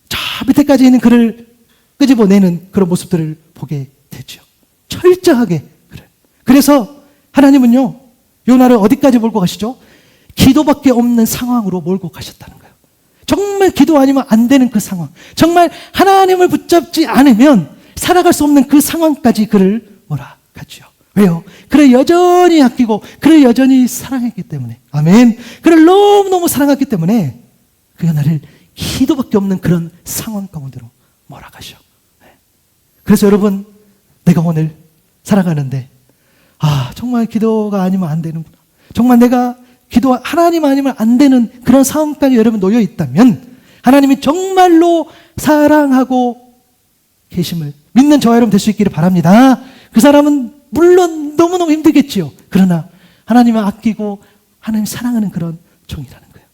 저 밑에까지 있는 그를 끄집어내는 그런 모습들을 보게 되죠. 철저하게 그래. 그래서 하나님은요, 요나를 어디까지 몰고 가시죠? 기도밖에 없는 상황으로 몰고 가셨다는 거예요. 정말 기도 아니면 안 되는 그 상황, 정말 하나님을 붙잡지 않으면 살아갈 수 없는 그 상황까지 그를 몰아가죠. 왜요? 그를 여전히 아끼고 그를 여전히 사랑했기 때문에. 아멘. 그를 너무너무 사랑했기 때문에 그 요나를 기도밖에 없는 그런 상황 가운데로 몰아가셔. 그래서 여러분, 내가 오늘 살아가는데 정말 기도가 아니면 안 되는구나, 정말 내가 기도 하나님 아니면 안 되는 그런 상황까지 여러분 놓여 있다면 하나님이 정말로 사랑하고 계심을 믿는 저와 여러분 될 수 있기를 바랍니다. 그 사람은 물론 너무너무 힘들겠지요. 그러나 하나님을 아끼고 하나님 사랑하는 그런 종이라는 거예요.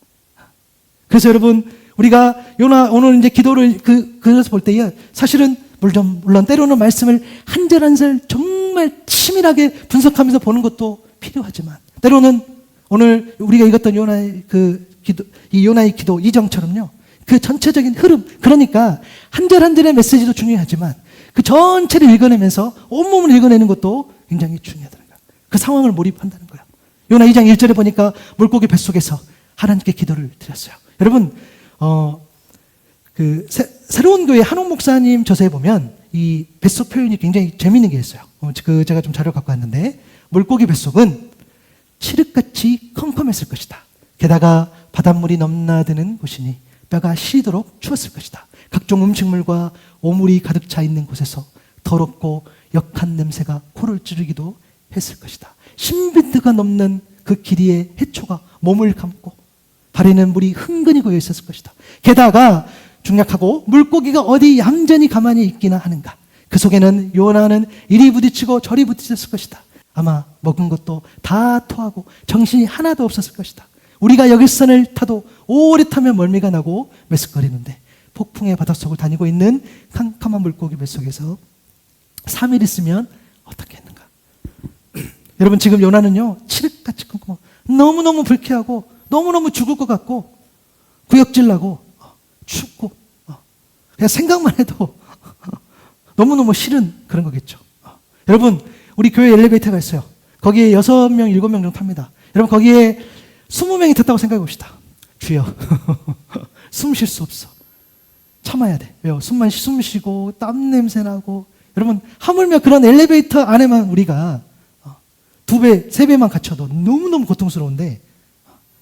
그래서 여러분, 우리가 요나 오늘 이제 기도를 그래서 볼 때에 사실은 물론 때로는 말씀을 한 절 한 절 정말 치밀하게 분석하면서 보는 것도 필요하지만, 때로는 오늘 우리가 읽었던 요나의 그 기도, 이 요나의 기도 이정처럼요, 그 전체적인 흐름, 그러니까 한 절 한 절의 메시지도 중요하지만 그 전체를 읽어내면서 온몸을 읽어내는 것도 굉장히 중요하다는 거예요. 그 상황을 몰입한다는 거예요. 요나 2장 1절에 보니까 물고기 뱃속에서 하나님께 기도를 드렸어요. 여러분, 새로운 교회 한옥 목사님 저서에 보면 이 뱃속 표현이 굉장히 재미있는 게 있어요. 제가 좀 자료 갖고 왔는데, 물고기 뱃속은 칠흑같이 컴컴했을 것이다. 게다가 바닷물이 넘나드는 곳이니 뼈가 시리도록 추웠을 것이다. 각종 음식물과 오물이 가득 차 있는 곳에서 더럽고 역한 냄새가 코를 찌르기도 했을 것이다. 10미터가 넘는 그 길이의 해초가 몸을 감고 발에는 물이 흥건히 고여 있었을 것이다. 게다가 중약하고 물고기가 어디 얌전히 가만히 있기나 하는가. 그 속에는 요나는 이리 부딪히고 저리 부딪혔을 것이다. 아마 먹은 것도 다 토하고 정신이 하나도 없었을 것이다. 우리가 여객선을 타도 오래 타면 멀미가 나고 메스꺼리는데 폭풍의 바닷속을 다니고 있는 캄캄한 물고기 뱃속에서 3일 있으면 어떻게 했는가. 여러분, 지금 요나는요, 칠흑같이 컴컴하고 너무너무 불쾌하고 너무너무 죽을 것 같고 구역질 나고 춥고 그냥 생각만 해도 너무너무 싫은 그런 거겠죠. 여러분, 우리 교회 엘리베이터가 있어요. 거기에 6명, 7명 정도 탑니다. 여러분, 거기에 20명이 탔다고 생각해 봅시다. 주여, 숨 쉴 수 없어. 참아야 돼. 왜요? 숨 쉬고 땀 냄새 나고. 여러분, 하물며 그런 엘리베이터 안에만 우리가 2배, 3배만 갇혀도 너무너무 고통스러운데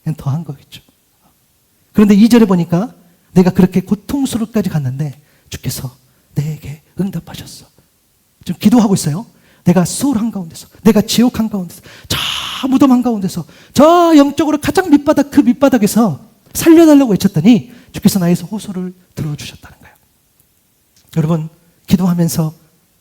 그냥 더한 거겠죠. 그런데 2절에 보니까 내가 그렇게 고통스럽게까지 갔는데 주께서 내게 응답하셨어. 지금 기도하고 있어요. 내가 수울 한가운데서, 내가 지옥 한가운데서, 저 무덤 한가운데서, 저 영적으로 가장 밑바닥, 그 밑바닥에서 살려달라고 외쳤더니 주께서 나의 호소를 들어주셨다는 거예요. 여러분, 기도하면서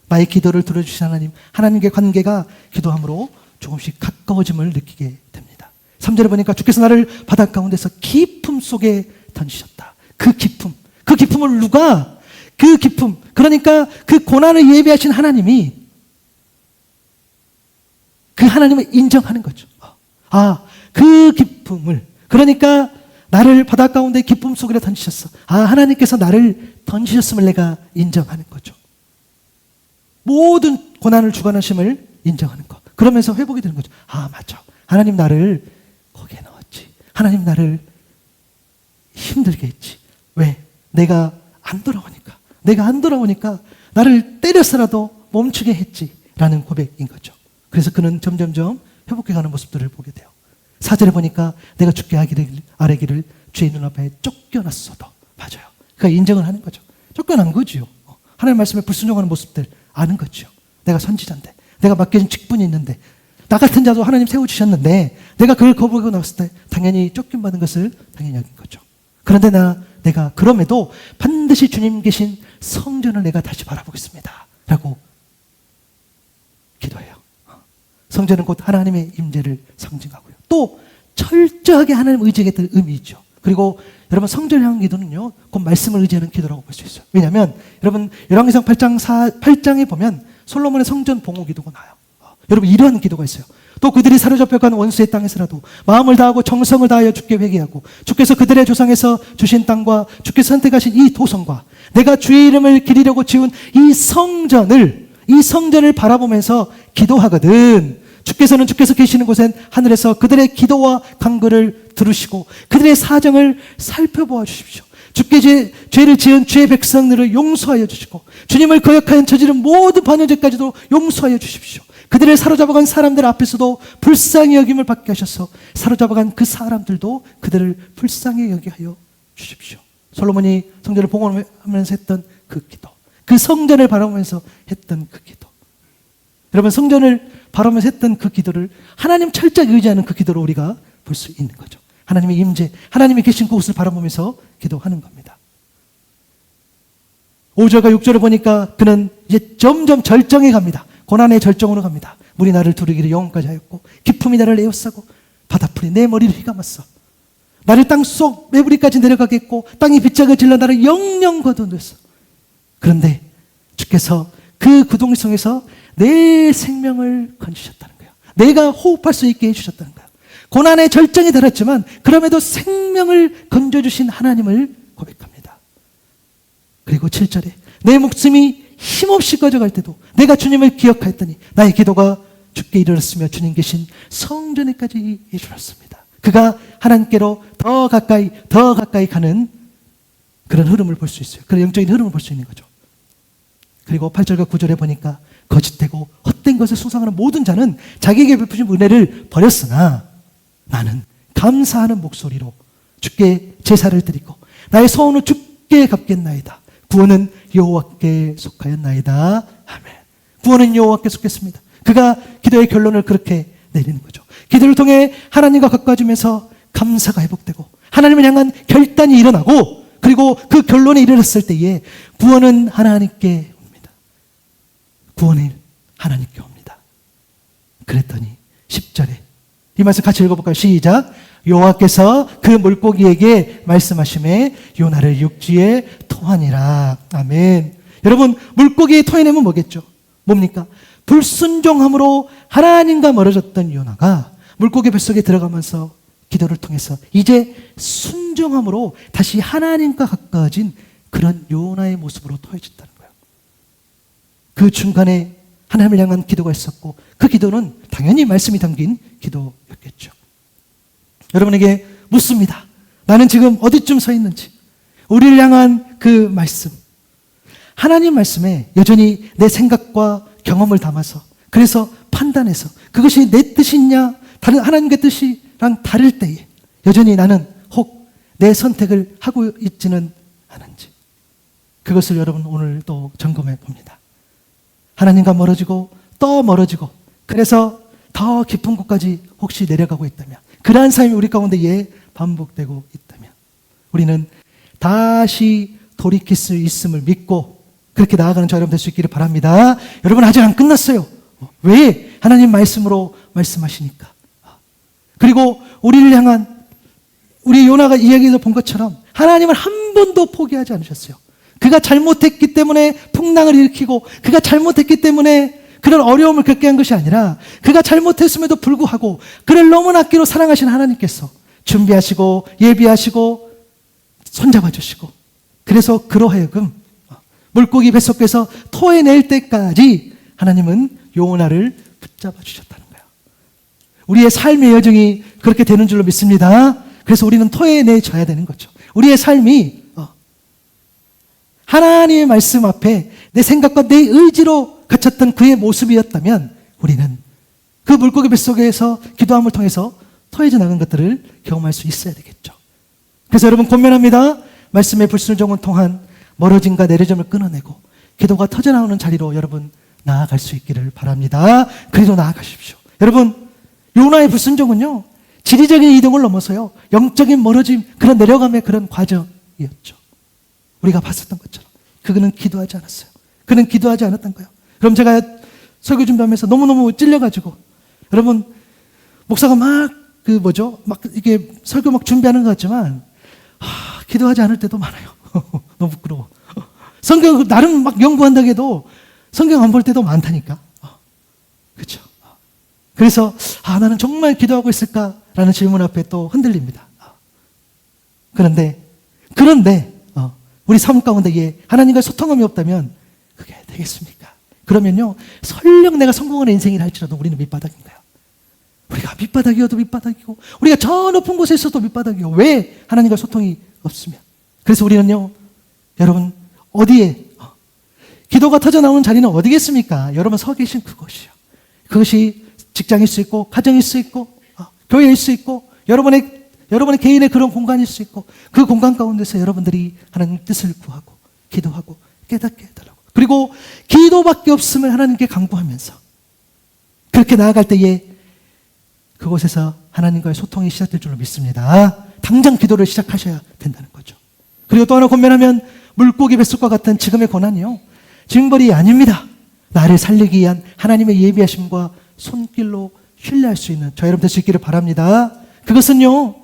나의 기도를 들어주신 하나님의 관계가 기도함으로 조금씩 가까워짐을 느끼게 됩니다. 3절에 보니까 주께서 나를 바닷 가운데서 깊음 속에 던지셨다. 그 깊음을 누가, 그 깊음, 그러니까 그 고난을 예비하신 하나님이 그 하나님을 인정하는 거죠. 그 깊음을, 그러니까 나를 바다 가운데 깊음 속으로 던지셨어. 하나님께서 나를 던지셨음을 내가 인정하는 거죠. 모든 고난을 주관하심을 인정하는 것. 그러면서 회복이 되는 거죠. 맞아. 하나님 나를 거기에 넣었지. 하나님 나를 힘들게 했지. 왜? 내가 안 돌아오니까 나를 때려서라도 멈추게 했지. 라는 고백인 거죠. 그래서 그는 점점점 회복해가는 모습들을 보게 돼요. 4절에 보니까 내가 죽게 아뢰기를 주의 눈앞에 쫓겨났어도. 맞아요. 그가 인정을 하는 거죠. 쫓겨난 거지요. 하나님 말씀에 불순종하는 모습들 아는 거죠. 내가 선지자인데, 내가 맡겨진 직분이 있는데, 나 같은 자도 하나님 세워주셨는데 내가 그걸 거부하고 나왔을 때 당연히 쫓김받은 것을 당연히 여긴 거죠. 그런데 내가 그럼에도 반드시 주님 계신 성전을 내가 다시 바라보겠습니다 라고 기도해요. 성전은 곧 하나님의 임재를 상징하고요. 또 철저하게 하나님 의지하겠다는 의미죠. 그리고 여러분 성전을 향한 기도는요, 곧 말씀을 의지하는 기도라고 볼 수 있어요. 왜냐하면 여러분 열왕기상 8장에 보면 솔로몬의 성전 봉호 기도가 나와요. 여러분 이러한 기도가 있어요. 또 그들이 사로잡혀간 원수의 땅에서라도 마음을 다하고 정성을 다하여 주께 회개하고 주께서 그들의 조상에서 주신 땅과 주께서 선택하신 이 도성과 내가 주의 이름을 기리려고 지은 이 성전을 바라보면서 기도하거든 주께서는 주께서 계시는 곳엔 하늘에서 그들의 기도와 간구를 들으시고 그들의 사정을 살펴보아 주십시오. 주께 죄를 지은 주의 백성들을 용서하여 주시고 주님을 거역하여 저지른 모든 반역죄까지도 용서하여 주십시오. 그들을 사로잡아간 사람들 앞에서도 불쌍히 여김을 받게 하셔서 사로잡아간 그 사람들도 그들을 불쌍히 여기게 하여 주십시오. 솔로몬이 성전을 봉헌하면서 했던 그 기도, 그 성전을 바라보면서 했던 그 기도, 여러분 성전을 바라보면서 했던 그 기도를 하나님 철저히 의지하는 그 기도로 우리가 볼 수 있는 거죠. 하나님의 임재, 하나님이 계신 그곳을 바라보면서 기도하는 겁니다. 5절과 6절을 보니까 그는 이제 점점 절정에 갑니다. 고난의 절정으로 갑니다. 물이 나를 두르기를 영혼까지 하였고 기품이 나를 에워싸고 바다풀이 내 머리를 휘감았어. 나를 땅속 매부리까지 내려가게 했고 땅이 빗장을 질러 나를 영영 거두었어. 그런데 주께서 그 구동성에서 내 생명을 건지셨다는 거예요. 내가 호흡할 수 있게 해주셨다는 거예요. 고난의 절정에 달했지만 그럼에도 생명을 건져주신 하나님을 고백합니다. 그리고 7절에 내 목숨이 힘없이 꺼져갈 때도 내가 주님을 기억하였더니 나의 기도가 주께 이르렀으며 주님 계신 성전에까지 이르렀습니다. 그가 하나님께로 더 가까이 가는 그런 흐름을 볼 수 있어요. 그런 영적인 흐름을 볼 수 있는 거죠. 그리고 8절과 9절에 보니까 거짓되고 헛된 것을 숭상하는 모든 자는 자기에게 베푸신 은혜를 버렸으나 나는 감사하는 목소리로 주께 제사를 드리고 나의 소원을 주께 갚겠나이다. 구원은 여호와께 속하였나이다. 아멘. 구원은 여호와께 속했습니다. 그가 기도의 결론을 그렇게 내리는 거죠. 기도를 통해 하나님과 가까워지면서 감사가 회복되고 하나님을 향한 결단이 일어나고 그리고 그 결론에 이르렀을 때에 구원은 하나님께 옵니다. 구원은 하나님께 옵니다. 그랬더니 10절에 이 말씀 같이 읽어볼까요? 시작. 여호와께서 그 물고기에게 말씀하시매 요나를 육지에 토하니라. 아멘. 여러분 물고기의 토해내면 뭐겠죠? 뭡니까? 불순종함으로 하나님과 멀어졌던 요나가 물고기 뱃속에 들어가면서 기도를 통해서 이제 순종함으로 다시 하나님과 가까워진 그런 요나의 모습으로 토해졌다는 거예요. 그 중간에 하나님을 향한 기도가 있었고 그 기도는 당연히 말씀이 담긴 기도였겠죠. 여러분에게 묻습니다. 나는 지금 어디쯤 서 있는지, 우리를 향한 그 말씀, 하나님 말씀에 여전히 내 생각과 경험을 담아서 그래서 판단해서 그것이 내 뜻이냐 다른 하나님의 뜻이랑 다를 때에 여전히 나는 혹 내 선택을 하고 있지는 않은지, 그것을 여러분 오늘 또 점검해 봅니다. 하나님과 멀어지고 또 멀어지고 그래서 더 깊은 곳까지 혹시 내려가고 있다면, 그러한 삶이 우리 가운데 반복되고 있다면 우리는 다시 돌이킬 수 있음을 믿고 그렇게 나아가는 저 여러분 될 수 있기를 바랍니다. 여러분 아직 안 끝났어요. 왜? 하나님 말씀으로 말씀하시니까. 그리고 우리를 향한 우리 요나가 이야기에서 본 것처럼 하나님을 한 번도 포기하지 않으셨어요. 그가 잘못했기 때문에 풍랑을 일으키고 그가 잘못했기 때문에 그런 어려움을 겪게 한 것이 아니라 그가 잘못했음에도 불구하고 그를 너무나 아끼로 사랑하신 하나님께서 준비하시고 예비하시고 손잡아 주시고 그래서 그로 하여금 물고기 뱃속에서 토해낼 때까지 하나님은 요나를 붙잡아 주셨다는 거예요. 우리의 삶의 여정이 그렇게 되는 줄로 믿습니다. 그래서 우리는 토해내줘야 되는 거죠. 우리의 삶이 하나님의 말씀 앞에 내 생각과 내 의지로 갇혔던 그의 모습이었다면 우리는 그 물고기 뱃속에서 기도함을 통해서 토해져 나간 것들을 경험할 수 있어야 되겠죠. 그래서 여러분 권면합니다. 말씀의 불순종을 통한 멀어짐과 내려짐을 끊어내고 기도가 터져나오는 자리로 여러분 나아갈 수 있기를 바랍니다. 그래도 나아가십시오. 여러분 요나의 불순종은요 지리적인 이동을 넘어서요 영적인 멀어짐, 그런 내려감의 그런 과정이었죠. 우리가 봤었던 것처럼 그는 기도하지 않았어요. 그는 기도하지 않았던 거예요. 그럼 제가 설교 준비하면서 너무너무 찔려가지고 여러분 목사가 막 이게 설교 막 준비하는 것 같지만 기도하지 않을 때도 많아요. 너무 부끄러워. 성경 나름 막 연구한다고 해도 성경 안 볼 때도 많다니까. 그렇죠. 그래서 나는 정말 기도하고 있을까라는 질문 앞에 또 흔들립니다. 그런데 우리 삶 가운데 하나님과 소통함이 없다면 그게 되겠습니까? 그러면요, 설령 내가 성공하는 인생이라 할지라도 우리는 밑바닥인 거예요. 우리가 밑바닥이어도 밑바닥이고, 우리가 저 높은 곳에 있어도 밑바닥이고, 왜 하나님과 소통이 없으면? 그래서 우리는요, 여러분, 어디에, 기도가 터져나오는 자리는 어디겠습니까? 여러분 서 계신 그곳이요. 그것이 직장일 수 있고, 가정일 수 있고, 교회일 수 있고, 여러분의 개인의 그런 공간일 수 있고, 그 공간 가운데서 여러분들이 하나님 뜻을 구하고, 기도하고, 깨닫게 해달라고. 그리고 기도밖에 없음을 하나님께 간구하면서 그렇게 나아갈 때에 그곳에서 하나님과의 소통이 시작될 줄로 믿습니다. 당장 기도를 시작하셔야 된다는 거죠. 그리고 또 하나 권면하면 물고기 뱃속과 같은 지금의 고난이요, 징벌이 아닙니다. 나를 살리기 위한 하나님의 예비하심과 손길로 신뢰할 수 있는 저 여러분 될 수 있기를 바랍니다. 그것은요,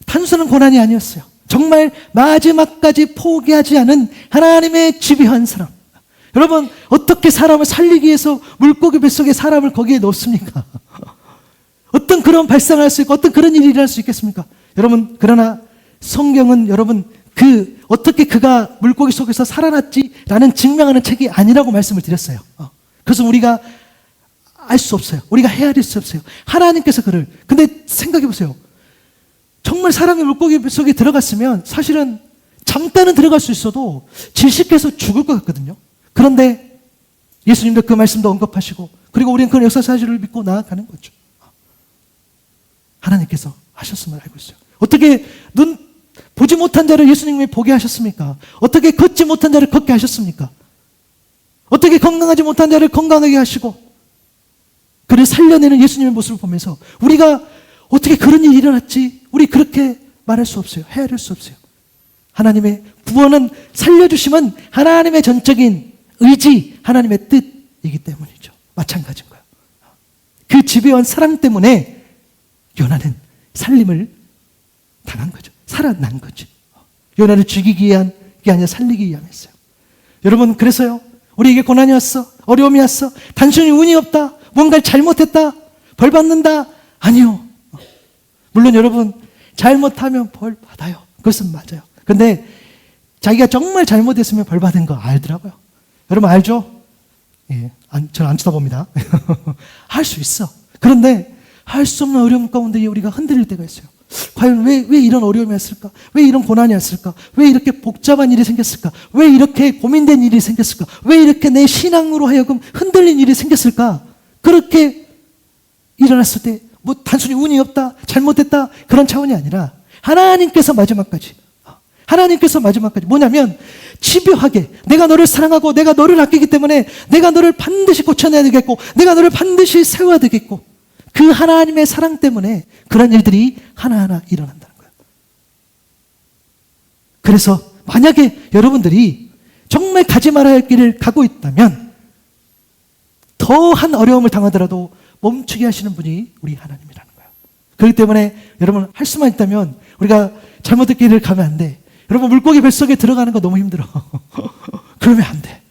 단순한 고난이 아니었어요. 정말 마지막까지 포기하지 않은 하나님의 지배한 사람. 여러분, 어떻게 사람을 살리기 위해서 물고기 뱃속에 사람을 거기에 넣습니까? 어떤 그런 발상을 할 수 있고 어떤 그런 일이 일어날 수 있겠습니까? 여러분, 그러나 성경은 여러분 어떻게 그가 물고기 속에서 살아났지라는 증명하는 책이 아니라고 말씀을 드렸어요. 그래서 우리가 알 수 없어요. 우리가 헤아릴 수 없어요. 하나님께서 그를. 근데 생각해 보세요. 정말 사람이 물고기 속에 들어갔으면 사실은 잠깐은 들어갈 수 있어도 질식해서 죽을 것 같거든요. 그런데 예수님도 그 말씀도 언급하시고, 그리고 우리는 그 역사 사실을 믿고 나아가는 거죠. 하나님께서 하셨음을 알고 있어요. 어떻게 눈 보지 못한 자를 예수님이 보게 하셨습니까? 어떻게 걷지 못한 자를 걷게 하셨습니까? 어떻게 건강하지 못한 자를 건강하게 하시고 그를 살려내는 예수님의 모습을 보면서 우리가 어떻게 그런 일이 일어났지? 우리 그렇게 말할 수 없어요. 헤아릴 수 없어요. 하나님의 구원은, 살려주심은 하나님의 전적인 의지, 하나님의 뜻이기 때문이죠. 마찬가지인 거예요. 그 지배한 사랑 때문에 요나는 살림을 당한 거죠. 살아난 거죠. 요나를 죽이기 위한 게 아니라 살리기 위함이었어요. 여러분, 그래서요, 우리에게 고난이 왔어, 어려움이 왔어, 단순히 운이 없다, 뭔가를 잘못했다, 벌 받는다, 아니요. 물론 여러분, 잘못하면 벌 받아요. 그것은 맞아요. 근데 자기가 정말 잘못했으면 벌 받은 거 알더라고요. 여러분 알죠? 예, 저는 안 쳐다봅니다. 할 수 있어. 그런데 할 수 없는 어려움 가운데 우리가 흔들릴 때가 있어요. 과연 왜 이런 어려움이 왔을까? 왜 이런 고난이 왔을까? 왜 이렇게 복잡한 일이 생겼을까? 왜 이렇게 고민된 일이 생겼을까? 왜 이렇게 내 신앙으로 하여금 흔들린 일이 생겼을까? 그렇게 일어났을 때 뭐 단순히 운이 없다, 잘못됐다, 그런 차원이 아니라 하나님께서 마지막까지 뭐냐면 집요하게 내가 너를 사랑하고 내가 너를 아끼기 때문에 내가 너를 반드시 고쳐내야 되겠고 내가 너를 반드시 세워야 되겠고, 그 하나님의 사랑 때문에 그런 일들이 하나하나 일어난다는 거예요. 그래서 만약에 여러분들이 정말 가지 말아야 할 길을 가고 있다면 더한 어려움을 당하더라도 멈추게 하시는 분이 우리 하나님이라는 거예요. 그렇기 때문에 여러분 할 수만 있다면 우리가 잘못된 길을 가면 안 돼. 여러분 물고기 뱃속에 들어가는 거 너무 힘들어. 그러면 안 돼.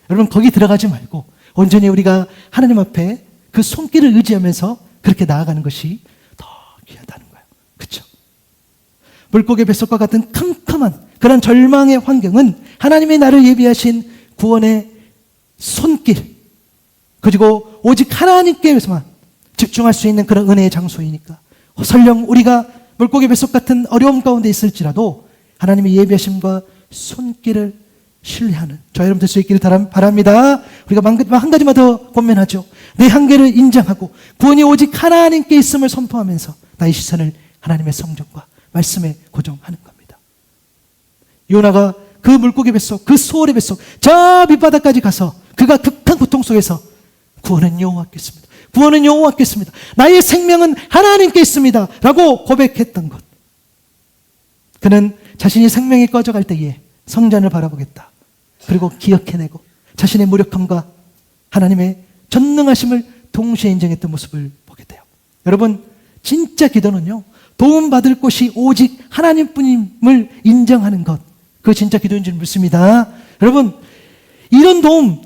여러분 거기 들어가지 말고 온전히 우리가 하나님 앞에 그 손길을 의지하면서 그렇게 나아가는 것이 더 귀하다는 거예요. 그렇죠? 물고기 뱃속과 같은 캄캄한 그런 절망의 환경은 하나님의 나를 예비하신 구원의 손길, 그리고 오직 하나님께서만 집중할 수 있는 그런 은혜의 장소이니까, 설령 우리가 물고기 뱃속 같은 어려움 가운데 있을지라도 하나님의 예비하심과 손길을 신뢰하는 저 여러분 될 수 있기를 바랍니다. 우리가 한 가지만 더 권면하죠. 내 한계를 인정하고 구원이 오직 하나님께 있음을 선포하면서 나의 시선을 하나님의 성전과 말씀에 고정하는 겁니다. 요나가 그 물고기 뱃속, 그 수월의 뱃속, 저 밑바닥까지 가서 그가 극한 고통 속에서 구원은 여호와께 있습니다. 구원은 여호와께 있습니다. 나의 생명은 하나님께 있습니다. 라고 고백했던 것. 그는 자신이 생명이 꺼져갈 때에 성전을 바라보겠다. 그리고 기억해내고 자신의 무력함과 하나님의 전능하심을 동시에 인정했던 모습을 보게 돼요. 여러분, 진짜 기도는요, 도움받을 곳이 오직 하나님뿐임을 인정하는 것, 그거 진짜 기도인 줄 믿습니다. 여러분, 이런 도움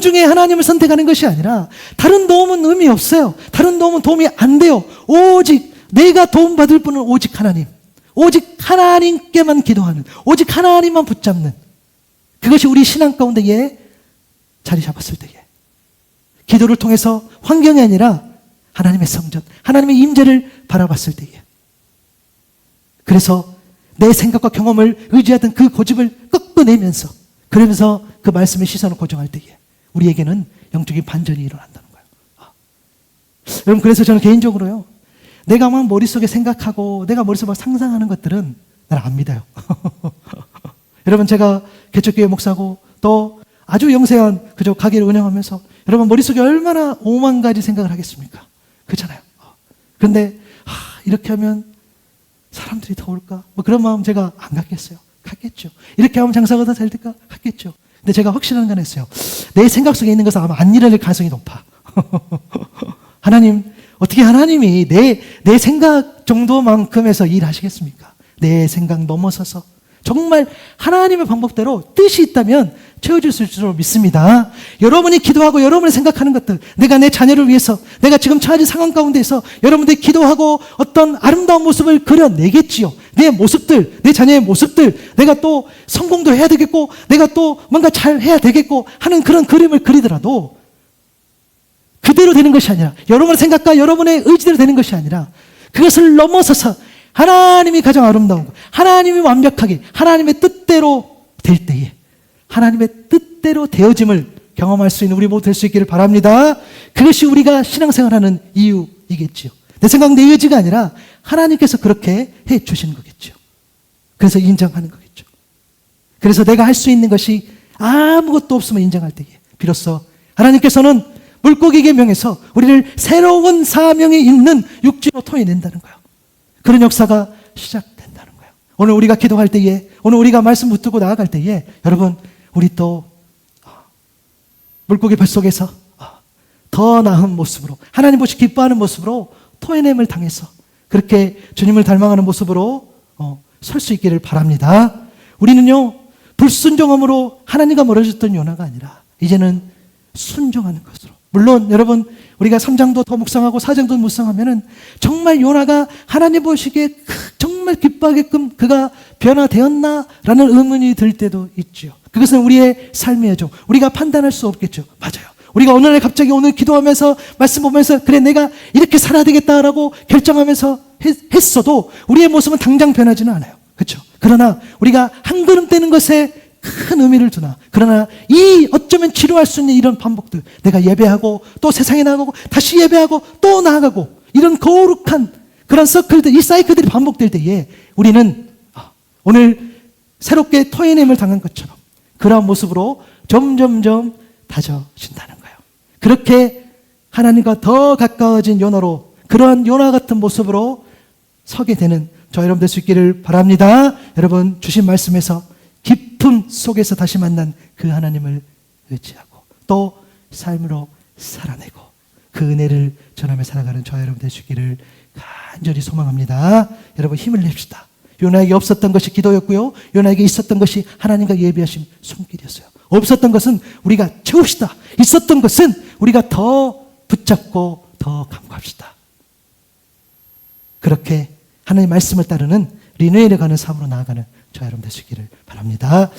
중에 하나님을 선택하는 것이 아니라 다른 도움은 의미 없어요. 다른 도움은 도움이 안 돼요. 오직 내가 도움받을 분은 오직 하나님, 오직 하나님께만 기도하는, 오직 하나님만 붙잡는, 그것이 우리 신앙 가운데에 자리 잡았을 때에 기도를 통해서 환경이 아니라 하나님의 성전, 하나님의 임재를 바라봤을 때에, 그래서 내 생각과 경험을 의지하던 그 고집을 꺾어내면서, 그러면서 그 말씀의 시선을 고정할 때에 우리에게는 영적인 반전이 일어난다는 거예요. 여러분, 그래서 저는 개인적으로요, 내가 막 머릿속에 생각하고 내가 머릿속에 막 상상하는 것들은 난 안 믿어요. 여러분, 제가 개척교회 목사고 또 아주 영세한 그저 가게를 운영하면서 여러분 머릿속에 얼마나 5만 가지 생각을 하겠습니까? 그렇잖아요. 그런데 이렇게 하면 사람들이 더 올까? 뭐 그런 마음 제가 안 갖겠어요. 갖겠죠. 이렇게 하면 장사가 더 잘 될까? 갖겠죠. 근데 제가 확실한 건 했어요. 내 생각 속에 있는 것은 아마 안 일어날 가능성이 높아. 하나님, 어떻게 하나님이 내 생각 정도만큼에서 일하시겠습니까? 내 생각 넘어서서 정말 하나님의 방법대로 뜻이 있다면 채워질 수 있을 줄 믿습니다. 여러분이 기도하고 여러분이 생각하는 것들, 내가 내 자녀를 위해서, 내가 지금 처해진 상황 가운데서 여러분들이 기도하고 어떤 아름다운 모습을 그려내겠지요. 내 모습들, 내 자녀의 모습들, 내가 또 성공도 해야 되겠고, 내가 또 뭔가 잘 해야 되겠고 하는 그런 그림을 그리더라도 그대로 되는 것이 아니라, 여러분의 생각과 여러분의 의지대로 되는 것이 아니라 그것을 넘어서서 하나님이 가장 아름다운 것, 하나님이 완벽하게 하나님의 뜻대로 될 때에 하나님의 뜻대로 되어짐을 경험할 수 있는 우리 모두 될 수 있기를 바랍니다. 그것이 우리가 신앙생활하는 이유이겠지요. 내 생각, 내 의지가 아니라 하나님께서 그렇게 해 주시는 거겠죠. 그래서 인정하는 거겠죠. 그래서 내가 할 수 있는 것이 아무것도 없음을 인정할 때에 비로소 하나님께서는 물고기 계명에서 우리를 새로운 사명이 있는 육지로 토해낸다는 거예요. 그런 역사가 시작된다는 거예요. 오늘 우리가 기도할 때에, 오늘 우리가 말씀 붙들고 나아갈 때에 여러분, 우리 또 물고기 뱃속에서 더 나은 모습으로, 하나님 보시 기뻐하는 모습으로 토해냄을 당해서 그렇게 주님을 닮아가는 모습으로 설 수 있기를 바랍니다. 우리는요, 불순종함으로 하나님과 멀어졌던 요나가 아니라 이제는 순종하는 것으로. 물론 여러분, 우리가 3장도 더 묵상하고 4장도 묵상하면은 정말 요나가 하나님 보시기에 정말 기뻐하게끔 그가 변화되었나라는 의문이 들 때도 있죠. 그것은 우리의 삶이죠. 우리가 판단할 수 없겠죠. 맞아요. 우리가 어느 날 갑자기 오늘 기도하면서 말씀 보면서 그래 내가 이렇게 살아야 되겠다라고 결정하면서 했어도 우리의 모습은 당장 변하지는 않아요. 그렇죠? 그러나 우리가 한 걸음 떼는 것에 큰 의미를 두나, 그러나 이 어쩌면 치료할 수 있는 이런 반복들, 내가 예배하고 또 세상에 나가고 다시 예배하고 또 나아가고 이런 거룩한 그런 서클들, 이 사이클들이 반복될 때에 우리는 오늘 새롭게 토해냄을 당한 것처럼 그러한 모습으로 점점점 다져진다는 거예요. 그렇게 하나님과 더 가까워진 요나로, 그러한 요나 같은 모습으로 서게 되는 저 여러분 될 수 있기를 바랍니다. 여러분, 주신 말씀에서 기쁨 속에서 다시 만난 그 하나님을 의지하고 또 삶으로 살아내고 그 은혜를 전하며 살아가는 저 여러분 될 수 있기를 간절히 소망합니다. 여러분, 힘을 냅시다. 요나에게 없었던 것이 기도였고요, 요나에게 있었던 것이 하나님과 예비하신 손길이었어요. 없었던 것은 우리가 채웁시다. 있었던 것은 우리가 더 붙잡고 더 강구합시다. 그렇게 하나님의 말씀을 따르는 리누엘에 가는 삶으로 나아가는 저 여러분 되시기를 바랍니다.